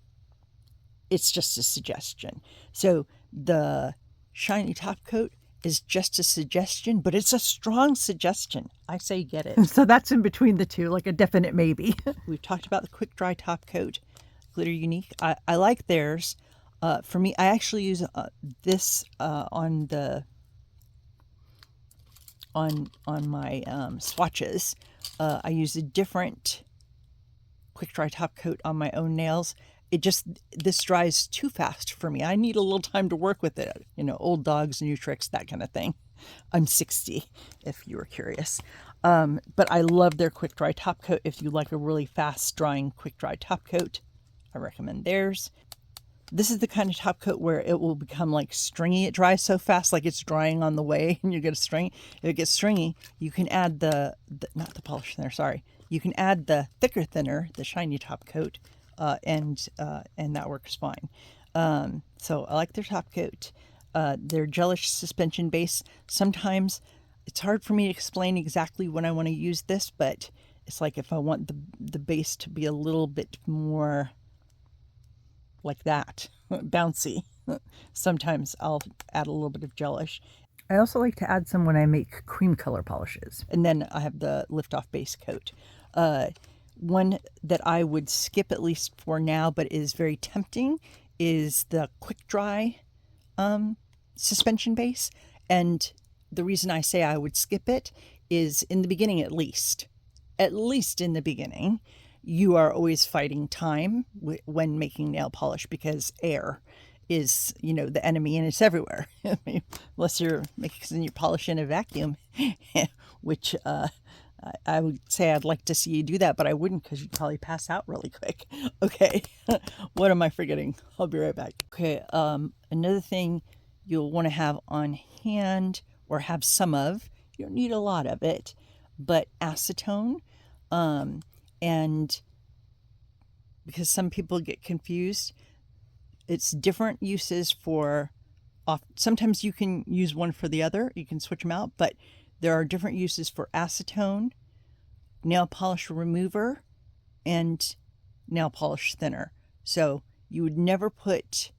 it's just a suggestion. So the shiny top coat is just a suggestion, but it's a strong suggestion. I say get it. So that's in between the two, like a definite maybe. We've talked about the quick dry top coat, Glitter Unique. I like theirs. For me, I actually use this on my swatches. I use a different quick dry top coat on my own nails. This dries too fast for me. I need a little time to work with it. Old dogs, new tricks, that kind of thing. I'm 60, if you were curious. But I love their quick dry top coat. If you like a really fast drying quick dry top coat, I recommend theirs. This is the kind of top coat where it will become like stringy. It dries so fast, like it's drying on the way, and you get a string. If it gets stringy, you can add not the polish thinner, sorry. You can add the thicker thinner, the shiny top coat, and that works fine. So I like their top coat. Their gelish suspension base. Sometimes it's hard for me to explain exactly when I want to use this, but it's like if I want the base to be a little bit more like that, bouncy, sometimes I'll add a little bit of gelish. I also like to add some when I make cream color polishes. And then I have the lift off base coat. One that I would skip at least for now, but is very tempting, is the quick dry suspension base. And the reason I say I would skip it is in the beginning, at least in the beginning, you are always fighting time when making nail polish because air is, the enemy, and it's everywhere. I mean, unless you're making your polish in a vacuum, which I would say I'd like to see you do that, but I wouldn't because you'd probably pass out really quick. Okay, what am I forgetting? I'll be right back. Okay, another thing you'll want to have on hand or have some of, you don't need a lot of it, but acetone. And because some people get confused, it's different uses for sometimes you can use one for the other, you can switch them out, but there are different uses for acetone, nail polish remover, and nail polish thinner. So you would never put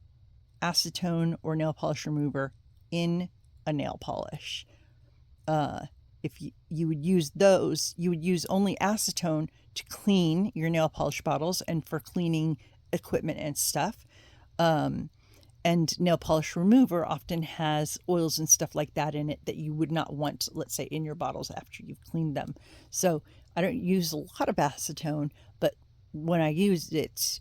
acetone or nail polish remover in a nail polish. If you would use those, you would use only acetone to clean your nail polish bottles and for cleaning equipment and stuff. And nail polish remover often has oils and stuff like that in it that you would not want, let's say, in your bottles after you've cleaned them. So I don't use a lot of acetone, but when I used it,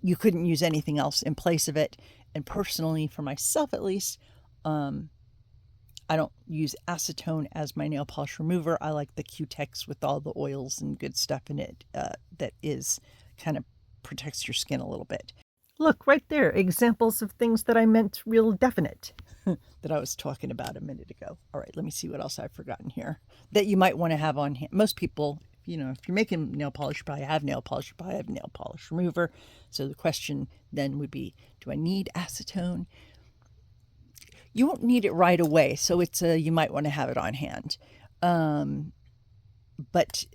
you couldn't use anything else in place of it. And personally, for myself at least, I don't use acetone as my nail polish remover. I like the Q-Tex with all the oils and good stuff in it that is kind of protects your skin a little bit. Look, right there, examples of things that I meant real definite. That I was talking about a minute ago. All right, let me see what else I've forgotten here that you might want to have on hand. Most people, if you're making nail polish, you probably have nail polish, you probably have nail polish remover. So the question then would be, do I need acetone? You won't need it right away, so you might want to have it on hand. But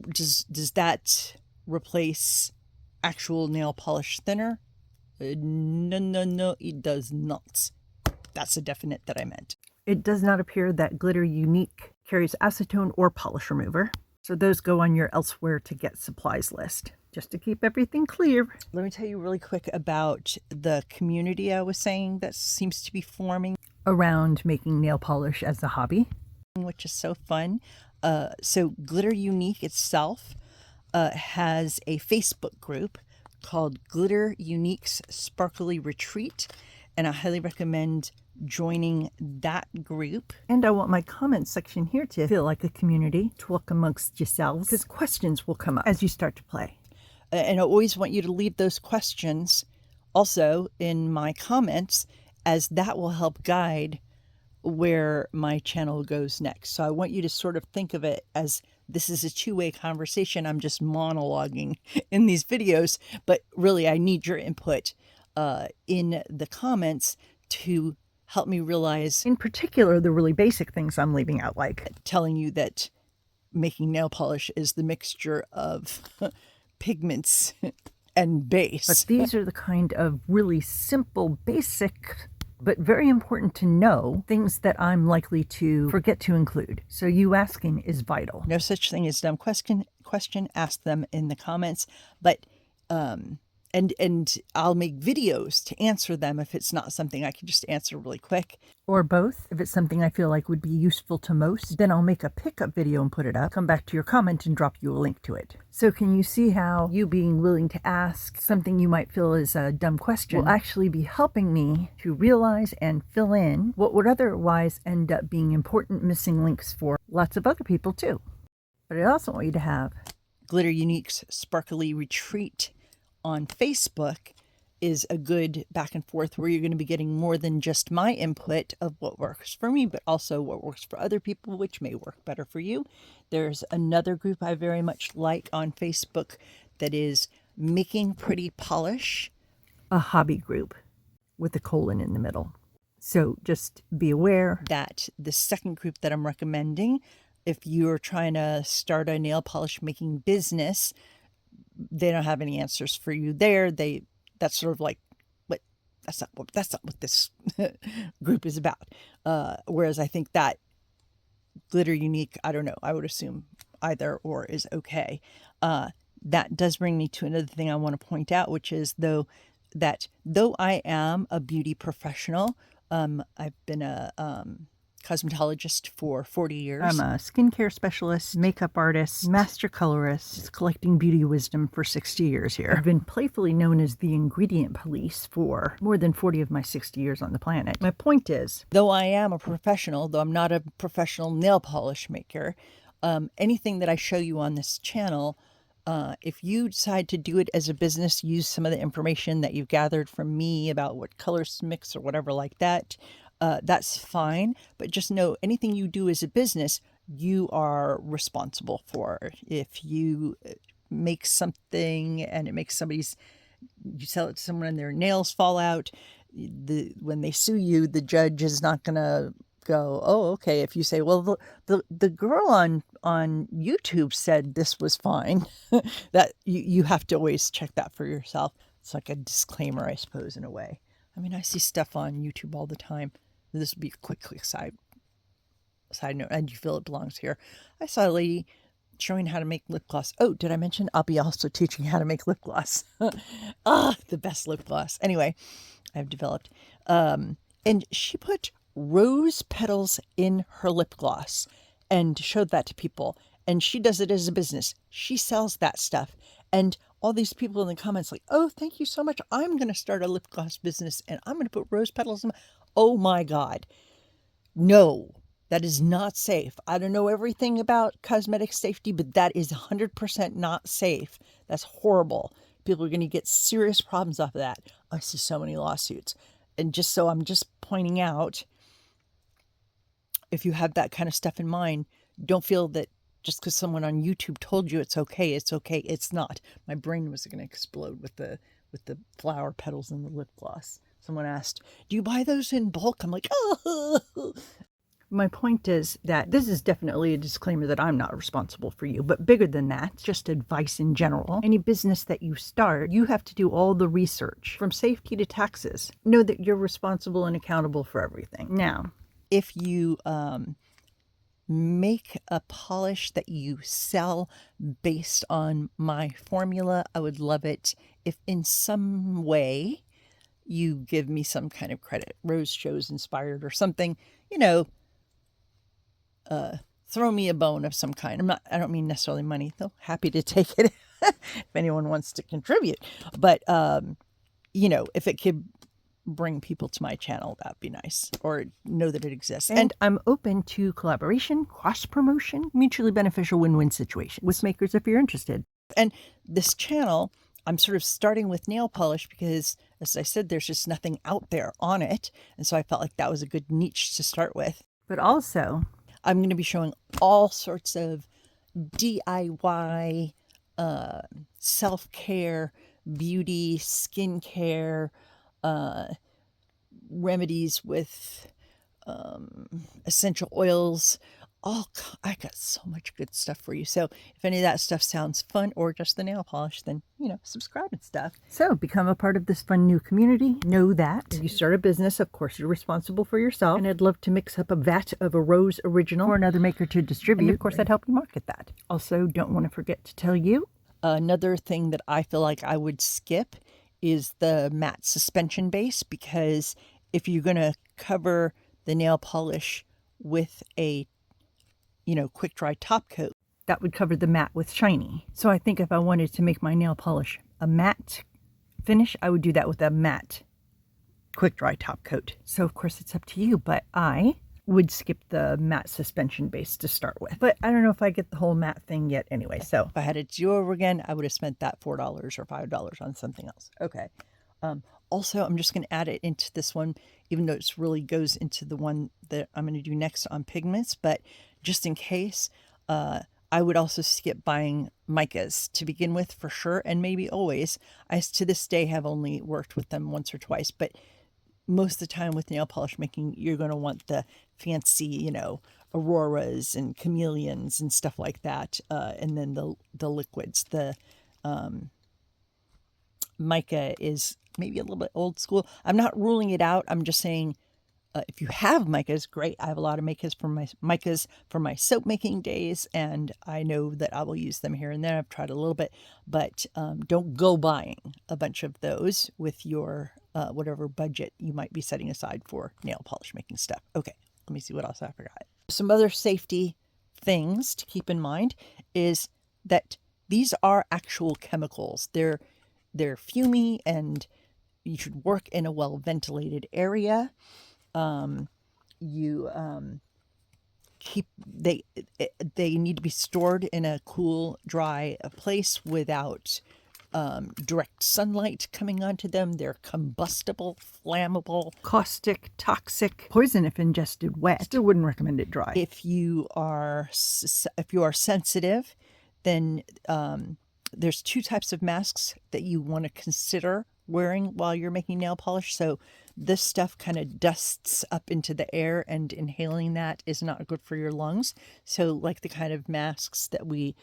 does that replace actual nail polish thinner? No, it does not. That's a definite that I meant. It does not appear that Glitter Unique carries acetone or polish remover, so those go on your elsewhere to get supplies list, just to keep everything clear. Let me tell you really quick about the community I was saying that seems to be forming around making nail polish as a hobby, which is so fun. So Glitter Unique itself has a Facebook group called Glitter Unique's Sparkly Retreat, and I highly recommend joining that group. And I want my comment section here to feel like a community, talk amongst yourselves, because questions will come up as you start to play. And I always want you to leave those questions also in my comments, as that will help guide where my channel goes next. So I want you to sort of think of it as this is a two-way conversation. I'm just monologuing in these videos, but really I need your input in the comments to help me realize, in particular, the really basic things I'm leaving out, like telling you that making nail polish is the mixture of pigments and base. But these are the kind of really simple, basic, but very important to know things that I'm likely to forget to include. So you asking is vital. No such thing as dumb question. Ask them in the comments. But and I'll make videos to answer them if it's not something I can just answer really quick. Or both. If it's something I feel like would be useful to most, then I'll make a pickup video and put it up, come back to your comment and drop you a link to it. So can you see how you being willing to ask something you might feel is a dumb question will actually be helping me to realize and fill in what would otherwise end up being important missing links for lots of other people too. But I also want you to have Glitter Unique's Sparkly Retreat on Facebook is a good back and forth where you're going to be getting more than just my input of what works for me, but also what works for other people, which may work better for you. There's another group I very much like on Facebook that is Making Pretty Polish, a hobby group with a colon in the middle. So just be aware that the second group that I'm recommending, if you're trying to start a nail polish making business, they don't have any answers for you there. That's sort of like, but that's not what this group is about. Whereas I think that Glitter Unique, I don't know, I would assume either or is okay. That does bring me to another thing I want to point out, which is though I am a beauty professional, I've been a cosmetologist for 40 years. I'm a skincare specialist, makeup artist, master colorist, collecting beauty wisdom for 60 years here. I've been playfully known as the ingredient police for more than 40 of my 60 years on the planet. My point is, though I am a professional, though I'm not a professional nail polish maker, anything that I show you on this channel, if you decide to do it as a business, use some of the information that you've gathered from me about what colors to mix or whatever like that, that's fine. But just know anything you do as a business, you are responsible for. If you make something and it makes somebody's, you sell it to someone and their nails fall out, when they sue you, the judge is not going to go, oh, okay. If you say, well, the girl on YouTube said this was fine, that you have to always check that for yourself. It's like a disclaimer, I suppose, in a way. I mean, I see stuff on YouTube all the time. This would be a quick side note, and you feel it belongs here. I saw a lady showing how to make lip gloss. Oh, did I mention I'll be also teaching how to make lip gloss? The best lip gloss. Anyway, I've developed. And she put rose petals in her lip gloss and showed that to people. And she does it as a business. She sells that stuff. And all these people in the comments like, oh, thank you so much. I'm going to start a lip gloss business and I'm going to put rose petals in. Oh my God. No, that is not safe. I don't know everything about cosmetic safety, but that is 100% not safe. That's horrible. People are going to get serious problems off of that. I see so many lawsuits. And just so I'm just pointing out, if you have that kind of stuff in mind, don't feel that just because someone on YouTube told you it's okay, it's okay. It's not. My brain was going to explode with the flower petals and the lip gloss. Someone asked, do you buy those in bulk? I'm like, oh. My point is that this is definitely a disclaimer that I'm not responsible for you, but bigger than that, it's just advice in general. Any business that you start, you have to do all the research, from safety to taxes. Know that you're responsible and accountable for everything. Now, if you make a polish that you sell based on my formula, I would love it if in some way you give me some kind of credit. Rose Shows inspired or something, throw me a bone of some kind. I don't mean necessarily money, though. Happy to take it if anyone wants to contribute. But, if it could bring people to my channel, that'd be nice, or know that it exists. And I'm open to collaboration, cross-promotion, mutually beneficial win-win situation with makers if you're interested. And this channel, I'm sort of starting with nail polish because, as I said, there's just nothing out there on it. And so I felt like that was a good niche to start with. But also, I'm going to be showing all sorts of DIY, self-care, beauty, skincare, remedies with essential oils. I got so much good stuff for you. So if any of that stuff sounds fun, or just the nail polish, then, subscribe and stuff. So become a part of this fun new community. Know that if you start a business, of course, you're responsible for yourself. And I'd love to mix up a vat of a rose original for another maker to distribute. And of course, I'd help you market that. Also, don't want to forget to tell you, another thing that I feel like I would skip is the matte suspension base, because if you're going to cover the nail polish with a quick dry top coat, that would cover the matte with shiny. So I think if I wanted to make my nail polish a matte finish, I would do that with a matte quick dry top coat. So of course it's up to you, but I would skip the matte suspension base to start with. But I don't know if I get the whole matte thing yet anyway. So if I had it to do over again, I would have spent that $4 or $5 on something else. Okay. Also, I'm just going to add it into this one, even though it really goes into the one that I'm going to do next on pigments. But just in case, I would also skip buying micas to begin with, for sure, and maybe always. I, to this day, have only worked with them once or twice, but most of the time with nail polish making, you're going to want the fancy, auroras and chameleons and stuff like that, and then the liquids. The mica is maybe a little bit old school. I'm not ruling it out. I'm just saying, if you have micas, great. I have a lot of micas for my soap making days, and I know that I will use them here and there. I've tried a little bit, but don't go buying a bunch of those with your whatever budget you might be setting aside for nail polish making stuff. Okay, let me see what else I forgot. Some other safety things to keep in mind is that these are actual chemicals. They're fumey, and you should work in a well ventilated area. they need to be stored in a cool, dry place without direct sunlight coming onto them. They're combustible, flammable, caustic, toxic, poison if ingested wet. Still wouldn't recommend it dry. If you are sensitive, then there's two types of masks that you want to consider wearing while you're making nail polish. So this stuff kind of dusts up into the air, and inhaling that is not good for your lungs. So like the kind of masks that we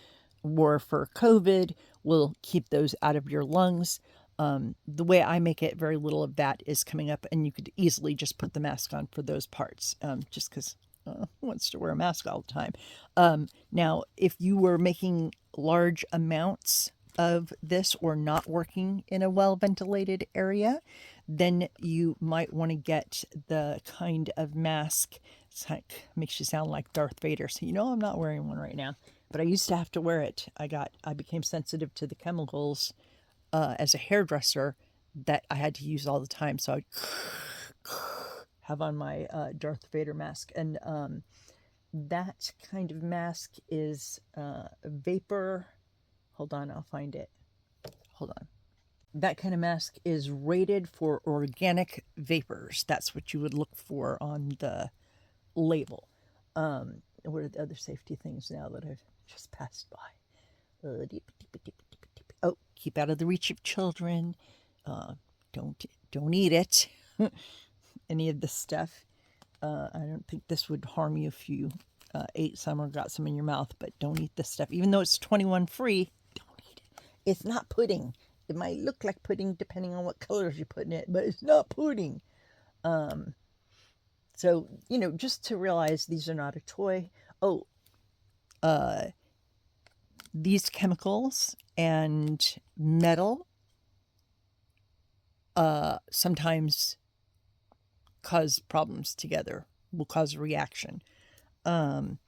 wore for COVID will keep those out of your lungs. The way I make it, very little of that is coming up, and you could easily just put the mask on for those parts, just because who wants to wear a mask all the time? Now, if you were making large amounts of this or not working in a well-ventilated area, then you might want to get the kind of mask. It's like, makes you sound like Darth Vader. So I'm not wearing one right now, but I used to have to wear it. I became sensitive to the chemicals as a hairdresser that I had to use all the time. So I'd have on my Darth Vader mask, and that kind of mask is vapor. Hold on, I'll find it. Hold on. That kind of mask is rated for organic vapors. That's what you would look for on the label. What are the other safety things now that I've just passed by? Oh, keep out of the reach of children. Don't eat it. Any of this stuff. I don't think this would harm you if you ate some or got some in your mouth, but don't eat this stuff. Even though it's 21 free, don't eat it. It's not pudding. It might look like pudding depending on what colors you put in it, but it's not pudding. So, just to realize these are not a toy. Oh, these chemicals and metal sometimes cause problems together, will cause a reaction. And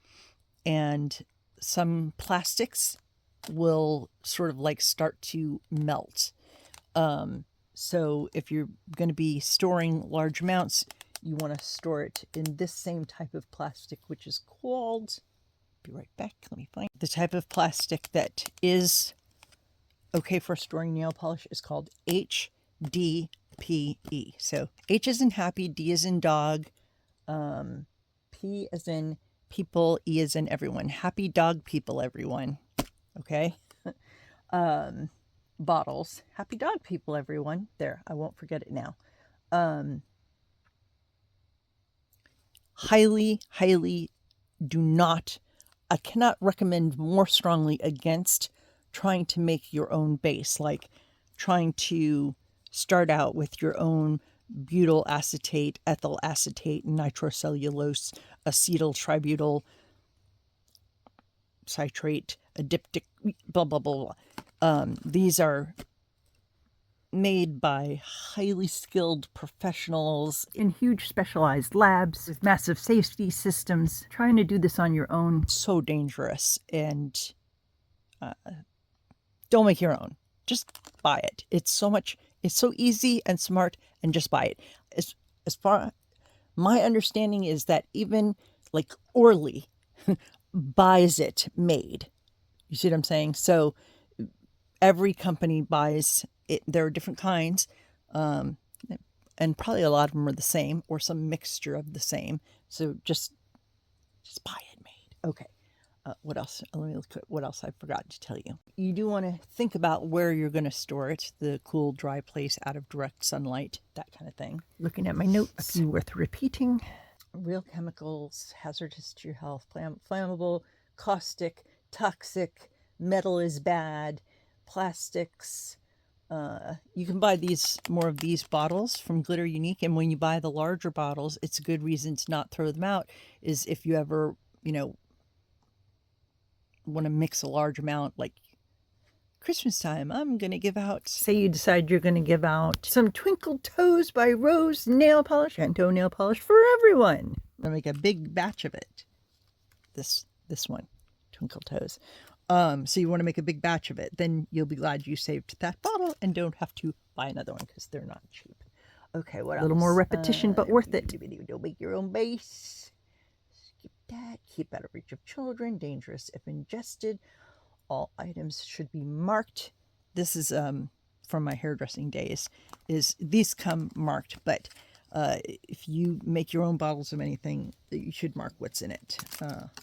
some plastics will sort of like start to melt. So if you're going to be storing large amounts, you want to store it in this same type of plastic, which is called, be right back, let me find the type of plastic that is okay for storing nail polish is called HDPE. So H is in happy, D is in dog, P as in people, E as in everyone. Happy dog people, everyone. Okay. Bottles. Happy dog people, everyone. There, I won't forget it now. Highly do not, I cannot recommend more strongly against trying to make your own base, like trying to start out with your own butyl acetate, ethyl acetate, nitrocellulose, acetyl tributyl citrate, adiptic, blah, blah, blah, blah. These are made by highly skilled professionals in huge specialized labs with massive safety systems. Trying to do this on your own, so dangerous, and don't make your own. Just buy it. It's so easy and smart, and just buy it. As far my understanding is that even like Orly buys it made. You see what I'm saying? So every company buys it. There are different kinds, and probably a lot of them are the same or some mixture of the same. So just buy it made. Okay. What else? Let me look at what else I forgot to tell you. You do want to think about where you're going to store it, the cool, dry place out of direct sunlight, that kind of thing. Looking at my notes, a few worth repeating. Real chemicals, hazardous to your health, flammable, caustic, toxic, metal is bad, plastics. You can buy more of these bottles from Glitter Unique, and when you buy the larger bottles, it's a good reason to not throw them out, is if you ever, want to mix a large amount, like Christmas time, I'm going to give out, say you decide you're going to give out some Twinkle Toes by Rose nail polish, Anto nail polish for everyone. I'm going to make a big batch of it. This one, Twinkle Toes. So you want to make a big batch of it, then you'll be glad you saved that bottle and don't have to buy another one because they're not cheap. Okay, what else? A little more repetition, but worth it. Don't make your own base. that. Keep out of reach of children. Dangerous if ingested. All items should be marked. This is from my hairdressing days. These come marked, but if you make your own bottles of anything, you should mark what's in it.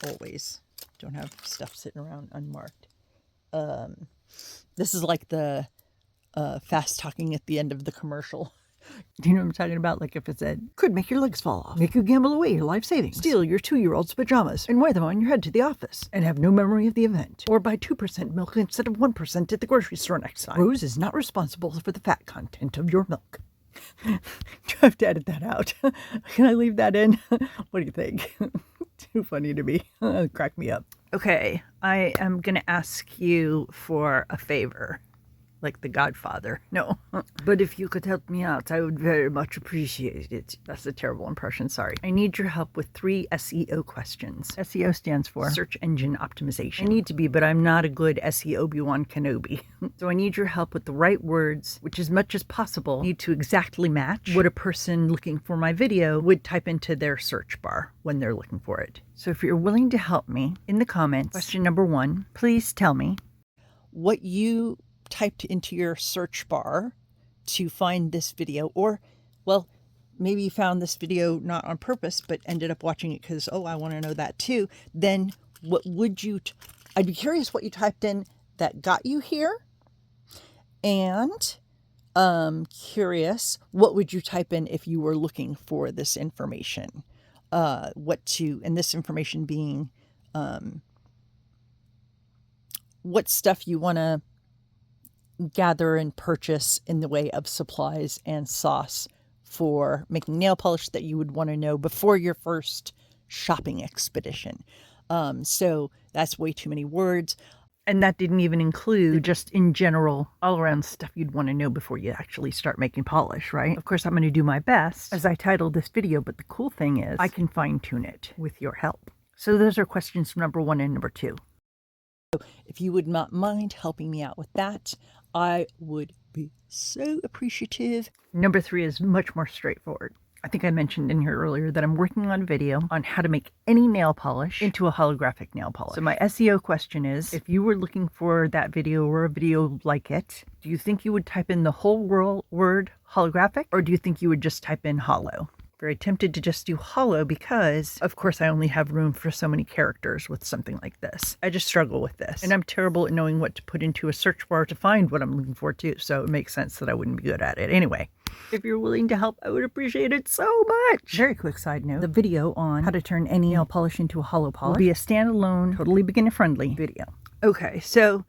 Always. Don't have stuff sitting around unmarked. This is like the fast talking at the end of the commercial. Do you know what I'm talking about? Like if it said, could make your legs fall off, make you gamble away your life savings, steal your 2-year-old's pajamas, and wear them on your head to the office, and have no memory of the event. Or buy 2% milk instead of 1% at the grocery store next time. Rose is not responsible for the fat content of your milk. Do I have to edit that out? Can I leave that in? What do you think? Too funny to me. Crack me up. Okay, I am going to ask you for a favor. Like the Godfather. No. But if you could help me out, I would very much appreciate it. That's a terrible impression, sorry. I need your help with 3 SEO questions. SEO stands for Search Engine Optimization. I need to be, but I'm not a good SEO Obi-Wan Kenobi. So I need your help with the right words, which as much as possible need to exactly match what a person looking for my video would type into their search bar when they're looking for it. So if you're willing to help me, in the comments, question number 1, please tell me what you typed into your search bar to find this video, or well, maybe you found this video not on purpose but ended up watching it because, oh, I want to know that too. Then what would you I'd be curious what you typed in that got you here, and curious what would you type in if you were looking for this information, and this information being what stuff you want to gather and purchase in the way of supplies and sauce for making nail polish that you would want to know before your first shopping expedition. So that's way too many words. And that didn't even include just in general, all around stuff you'd want to know before you actually start making polish, right? Of course, I'm going to do my best as I titled this video, but the cool thing is I can fine tune it with your help. So those are questions number 1 and number 2. If you would not mind helping me out with that, I would be so appreciative. Number 3 is much more straightforward. I think I mentioned in here earlier that I'm working on a video on how to make any nail polish into a holographic nail polish. So my SEO question is, if you were looking for that video or a video like it, do you think you would type in the whole word holographic, or do you think you would just type in hollow? Very tempted to just do hollow because, of course, I only have room for so many characters with something like this. I just struggle with this. And I'm terrible at knowing what to put into a search bar to find what I'm looking for, too. So it makes sense that I wouldn't be good at it. Anyway, if you're willing to help, I would appreciate it so much. Very quick side note. The video on how to turn any nail polish into a hollow polish will be a standalone, totally beginner-friendly video. Okay, so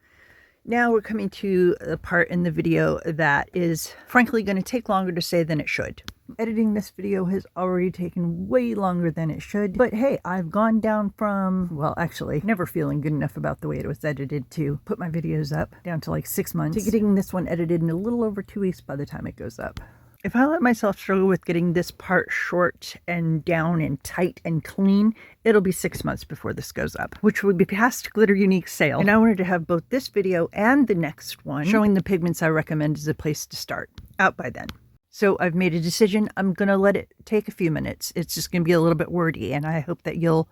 now we're coming to the part in the video that is, frankly, going to take longer to say than it should. Editing this video has already taken way longer than it should, but hey, I've gone down from, well, actually, never feeling good enough about the way it was edited to put my videos up, down to like 6 months, to getting this one edited in a little over 2 weeks by the time it goes up. If I let myself struggle with getting this part short and down and tight and clean, it'll be 6 months before this goes up, which would be past Glitter Unique sale. And I wanted to have both this video and the next one showing the pigments I recommend as a place to start out by then. So I've made a decision. I'm going to let it take a few minutes. It's just going to be a little bit wordy, and I hope that you'll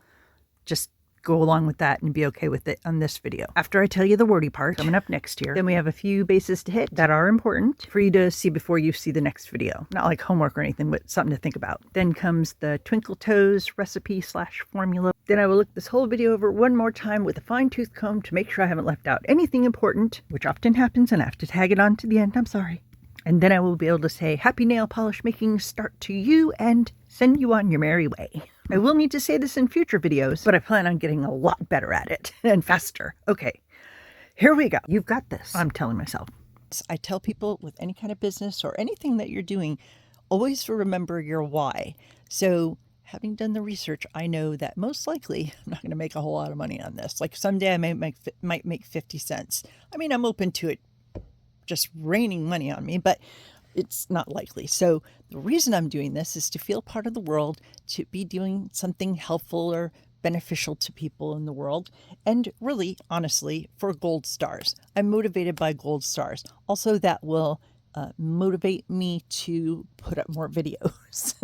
just go along with that and be okay with it on this video. After I tell you the wordy part coming up next here, then we have a few bases to hit that are important for you to see before you see the next video. Not like homework or anything, but something to think about. Then comes the Twinkle Toes recipe/formula. Then I will look this whole video over one more time with a fine-tooth comb to make sure I haven't left out anything important, which often happens, and I have to tag it on to the end. I'm sorry. And then I will be able to say, happy nail polish making start to you, and send you on your merry way. I will need to say this in future videos, but I plan on getting a lot better at it and faster. Okay, here we go. You've got this, I'm telling myself. I tell people with any kind of business or anything that you're doing, always remember your why. So having done the research, I know that most likely I'm not going to make a whole lot of money on this. Like someday I might make 50 cents. I mean, I'm open to it just raining money on me, but it's not likely. So the reason I'm doing this is to feel part of the world, to be doing something helpful or beneficial to people in the world, and really, honestly, for gold stars. I'm motivated by gold stars. Also, that will motivate me to put up more videos.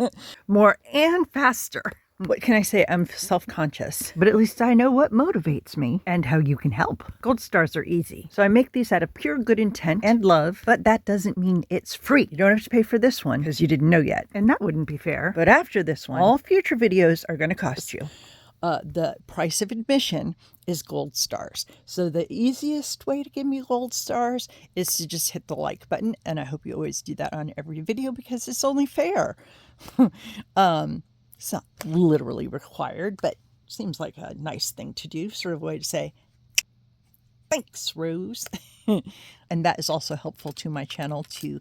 More and faster. What can I say? I'm self-conscious, but at least I know what motivates me and how you can help. Gold stars are easy. So I make these out of pure good intent and love, but that doesn't mean it's free. You don't have to pay for this one because you didn't know yet. And that wouldn't be fair. But after this one, all future videos are going to cost you. The price of admission is gold stars. So the easiest way to give me gold stars is to just hit the like button. And I hope you always do that on every video because it's only fair. It's not literally required, but seems like a nice thing to do. Sort of a way to say, thanks, Rose. And that is also helpful to my channel to,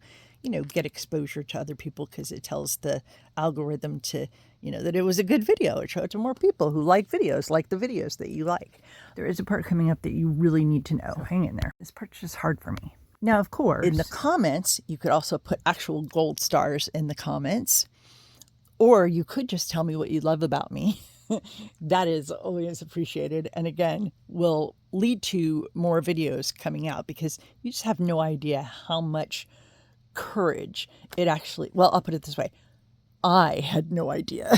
get exposure to other people because it tells the algorithm to, that it was a good video. It showed it to more people who like videos, like the videos that you like. There is a part coming up that you really need to know. So hang in there. This part's just hard for me. Now, of course, in the comments, you could also put actual gold stars in the comments, or you could just tell me what you love about me. That is always appreciated. And again, will lead to more videos coming out because you just have no idea how much courage it actually, well, I'll put it this way. I had no idea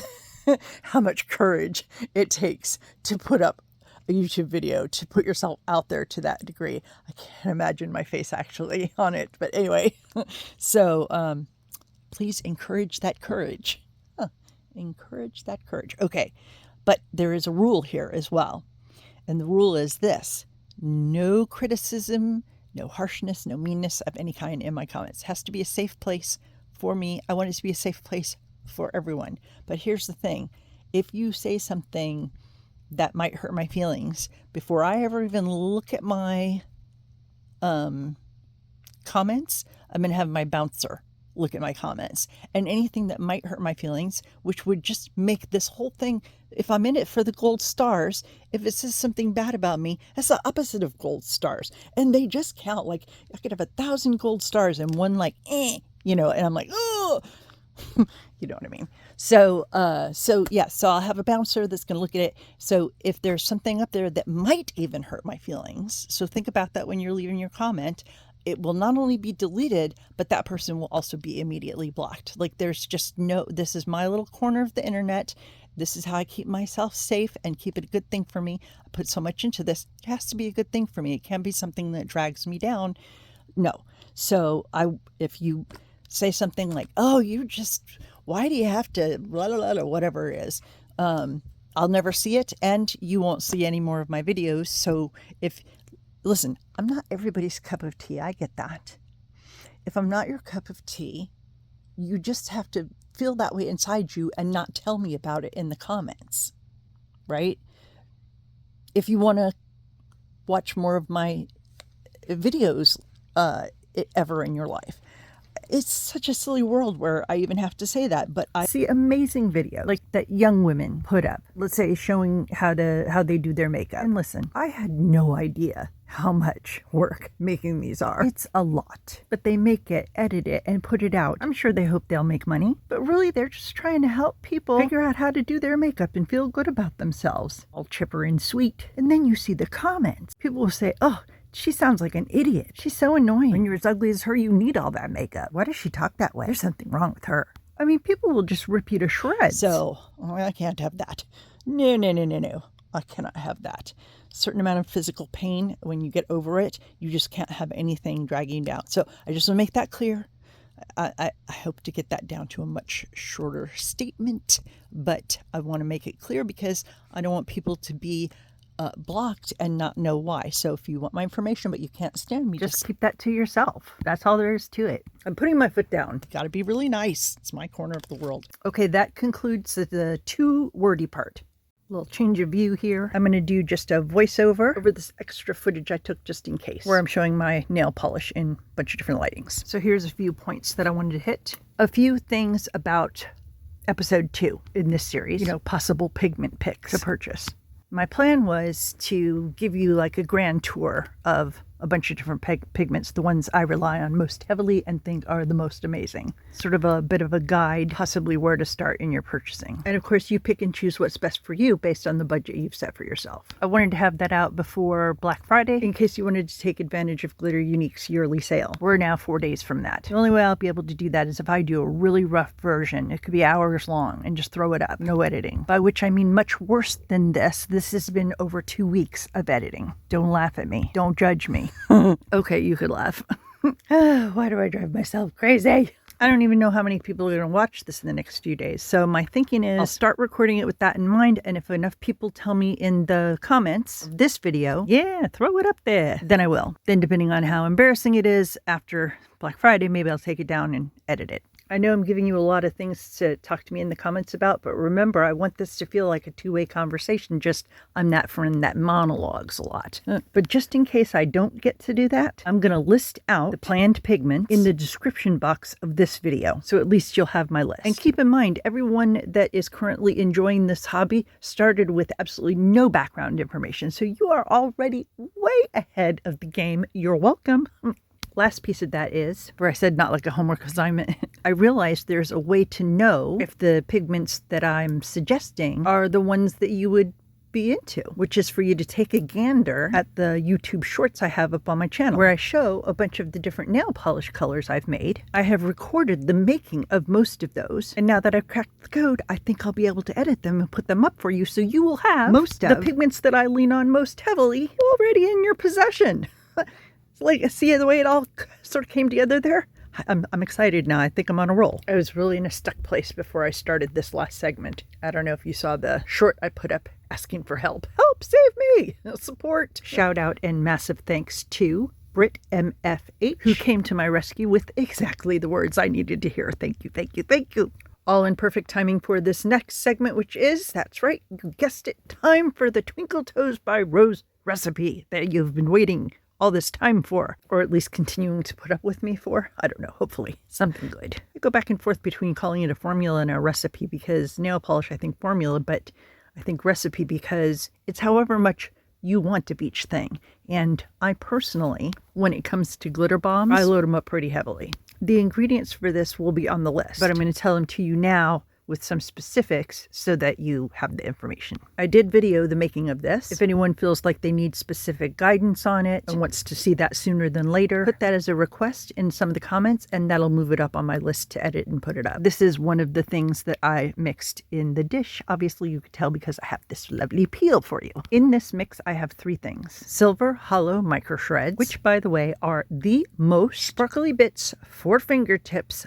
how much courage it takes to put up a YouTube video, to put yourself out there to that degree. I can't imagine my face actually on it, but anyway. So please encourage that courage. Encourage that courage. Okay, but there is a rule here as well. And the rule is this: no criticism, no harshness, no meanness of any kind in my comments. It has to be a safe place for me. I want it to be a safe place for everyone. But here's the thing. If you say something that might hurt my feelings, before I ever even look at my comments, I'm going to have my bouncer look at my comments, and anything that might hurt my feelings, which would just make this whole thing, if I'm in it for the gold stars, if it says something bad about me, that's the opposite of gold stars. And they just count. Like, I could have 1,000 gold stars and one like, and I'm like, oh, you know what I mean? So I'll have a bouncer that's going to look at it. So if there's something up there that might even hurt my feelings, so think about that when you're leaving your comment. It will not only be deleted, but that person will also be immediately blocked. Like, there's just this is my little corner of the internet. This is how I keep myself safe and keep it a good thing for me. I put so much into this. It has to be a good thing for me. It can't be something that drags me down. No. So if you say something like, oh, why do you have to, blah, blah, blah, or whatever it is, I'll never see it, and you won't see any more of my videos. So listen, I'm not everybody's cup of tea. I get that. If I'm not your cup of tea, you just have to feel that way inside you and not tell me about it in the comments, right? If you want to watch more of my videos ever in your life, it's such a silly world where I even have to say that, but I see amazing video like that young women put up, let's say showing how they do their makeup. And listen, I had no idea how much work making these are. It's a lot, but they make it, edit it, and put it out. I'm sure they hope they'll make money, but really they're just trying to help people figure out how to do their makeup and feel good about themselves. All chipper and sweet. And then you see the comments. People will say, oh, she sounds like an idiot. She's so annoying. When you're as ugly as her, you need all that makeup. Why does she talk that way? There's something wrong with her. I mean, people will just rip you to shreds. So I can't have that. No. I cannot have that. Certain amount of physical pain, when you get over it, you just can't have anything dragging you down. So I just want to make that clear. I hope to get that down to a much shorter statement, but I want to make it clear because I don't want people to be blocked and not know why. So if you want my information but you can't stand me, just keep that to yourself. That's all there is to it. I'm putting my foot down. Got to be really nice. It's my corner of the world. Okay, that concludes the too wordy part. A little change of view here. I'm going to do just a voiceover over this extra footage I took just in case, where I'm showing my nail polish in a bunch of different lightings. So here's a few points that I wanted to hit. A few things about episode 2 in this series, possible pigment picks to purchase. My plan was to give you like a grand tour of a bunch of different pigments, the ones I rely on most heavily and think are the most amazing. Sort of a bit of a guide, possibly where to start in your purchasing. And of course, you pick and choose what's best for you based on the budget you've set for yourself. I wanted to have that out before Black Friday in case you wanted to take advantage of Glitter Unique's yearly sale. We're now 4 days from that. The only way I'll be able to do that is if I do a really rough version. It could be hours long and just throw it up, no editing. By which I mean much worse than this. This has been over 2 weeks of editing. Don't laugh at me. Don't judge me. Okay, you could laugh. Why do I drive myself crazy? I don't even know how many people are going to watch this in the next few days. So my thinking is I'll start recording it with that in mind. And if enough people tell me in the comments of this video, yeah, throw it up there, then I will. Then depending on how embarrassing it is after Black Friday, maybe I'll take it down and edit it. I know I'm giving you a lot of things to talk to me in the comments about, but remember, I want this to feel like a two-way conversation. Just I'm that friend that monologues a lot. But just in case I don't get to do that, I'm going to list out the planned pigments in the description box of this video. So at least you'll have my list. And keep in mind, everyone that is currently enjoying this hobby started with absolutely no background information. So you are already way ahead of the game. You're welcome. Last piece of that is, where I said not like a homework assignment, I realized there's a way to know if the pigments that I'm suggesting are the ones that you would be into, which is for you to take a gander at the YouTube shorts I have up on my channel, where I show a bunch of the different nail polish colors I've made. I have recorded the making of most of those, and now that I've cracked the code, I think I'll be able to edit them and put them up for you, so you will have most of the pigments that I lean on most heavily already in your possession. Like, see the way it all sort of came together there? I'm excited now. I think I'm on a roll. I was really in a stuck place before I started this last segment. I don't know if you saw the short I put up asking for help. Help, save me, support. Shout out and massive thanks to Brit MFH, who came to my rescue with exactly the words I needed to hear. Thank you, thank you, thank you. All in perfect timing for this next segment, which is, that's right, you guessed it, time for the Twinkle Toes by Rose recipe that you've been waiting all this time for, or at least continuing to put up with me for. I don't know, hopefully something good. I go back and forth between calling it a formula and a recipe because nail polish, I think formula, but I think recipe because it's however much you want of each thing. And I personally, when it comes to glitter bombs, I load them up pretty heavily. The ingredients for this will be on the list, but I'm going to tell them to you now with some specifics so that you have the information. I did video the making of this. If anyone feels like they need specific guidance on it and wants to see that sooner than later, put that as a request in some of the comments and that'll move it up on my list to edit and put it up. This is one of the things that I mixed in the dish. Obviously you could tell because I have this lovely peel for you. In this mix I have 3 things. Silver hollow micro shreds, which by the way are the most sparkly bits for fingertips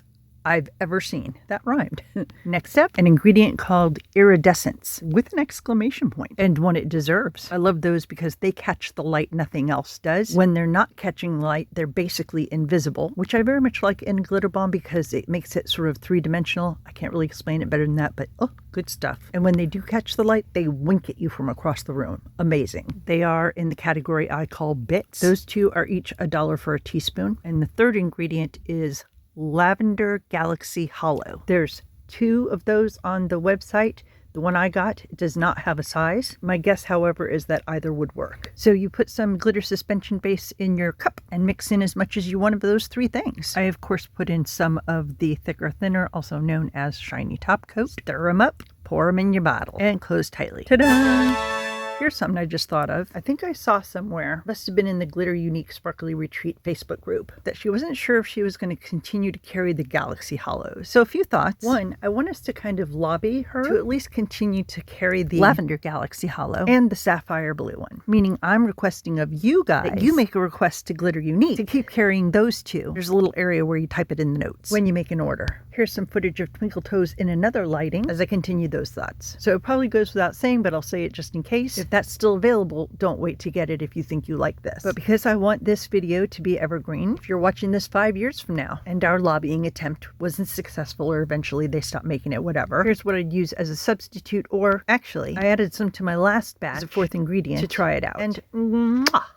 I've ever seen. That rhymed. Next up, an ingredient called iridescence with an exclamation point, and one it deserves. I love those because they catch the light nothing else does. When they're not catching light, they're basically invisible, which I very much like in glitter bomb because it makes it sort of 3-dimensional. I can't really explain it better than that, but oh, good stuff. And when they do catch the light, they wink at you from across the room. Amazing. They are in the category I call bits. Those 2 are each $1 for a teaspoon. And the third ingredient is Lavender Galaxy Hollow. There's 2 of those on the website. The one I got does not have a size. My guess, however, is that either would work. So you put some glitter suspension base in your cup and mix in as much as you want of those 3 things. I, of course, put in some of the thicker thinner, also known as shiny top coat. Stir them up, pour them in your bottle, and close tightly. Ta-da! Here's something I just thought of. I think I saw somewhere, must have been in the Glitter Unique Sparkly Retreat Facebook group, that she wasn't sure if she was going to continue to carry the Galaxy Hollows. So a few thoughts. One, I want us to kind of lobby her to at least continue to carry the Lavender Galaxy Hollow and the Sapphire Blue one. Meaning I'm requesting of you guys that you make a request to Glitter Unique to keep carrying those 2. There's a little area where you type it in the notes when you make an order. Here's some footage of Twinkle Toes in another lighting as I continue those thoughts. So it probably goes without saying, but I'll say it just in case. If that's still available, don't wait to get it if you think you like this. But because I want this video to be evergreen, if you're watching this 5 years from now and our lobbying attempt wasn't successful or eventually they stopped making it, whatever, here's what I'd use as a substitute, or actually, I added some to my last batch as a 4th ingredient to try it out. And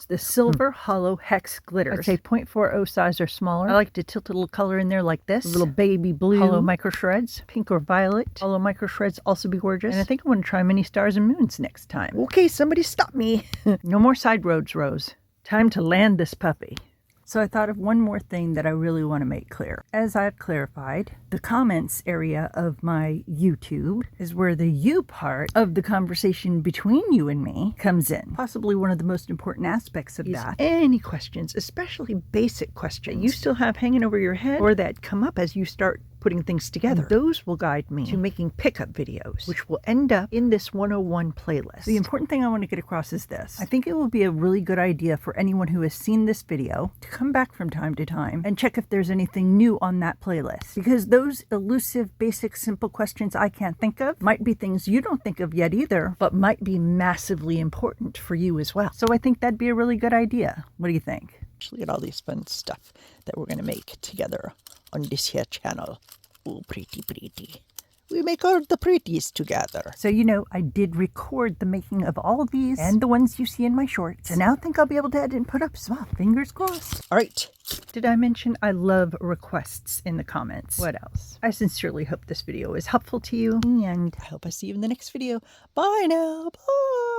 the Silver Hollow Hex Glitters. I'd say 0.40 size or smaller. I like to tilt a little color in there like this. A little baby blue hollow micro shreds, pink or violet. Hollow micro shreds also be gorgeous. And I think I want to try many stars and moons next time. Okay, somebody stop me. No more side roads, Rose. Time to land this puppy. So I thought of one more thing that I really want to make clear. As I've clarified, the comments area of my YouTube is where the you part of the conversation between you and me comes in. Possibly one of the most important aspects of that. Any questions, especially basic questions you still have hanging over your head or that come up as you start putting things together. And those will guide me to making pickup videos, which will end up in this 101 playlist. The important thing I want to get across is this. I think it will be a really good idea for anyone who has seen this video to come back from time to time and check if there's anything new on that playlist. Because those elusive, basic, simple questions I can't think of might be things you don't think of yet either, but might be massively important for you as well. So I think that'd be a really good idea. What do you think? Look at all these fun stuff that we're going to make together on this here channel. Oh, pretty. We make all the pretties together. So, you know, I did record the making of all of these and the ones you see in my shorts. And now I think I'll be able to edit and put up as well. Fingers crossed. All right. Did I mention I love requests in the comments? What else? I sincerely hope this video is helpful to you. And I hope I see you in the next video. Bye now. Bye.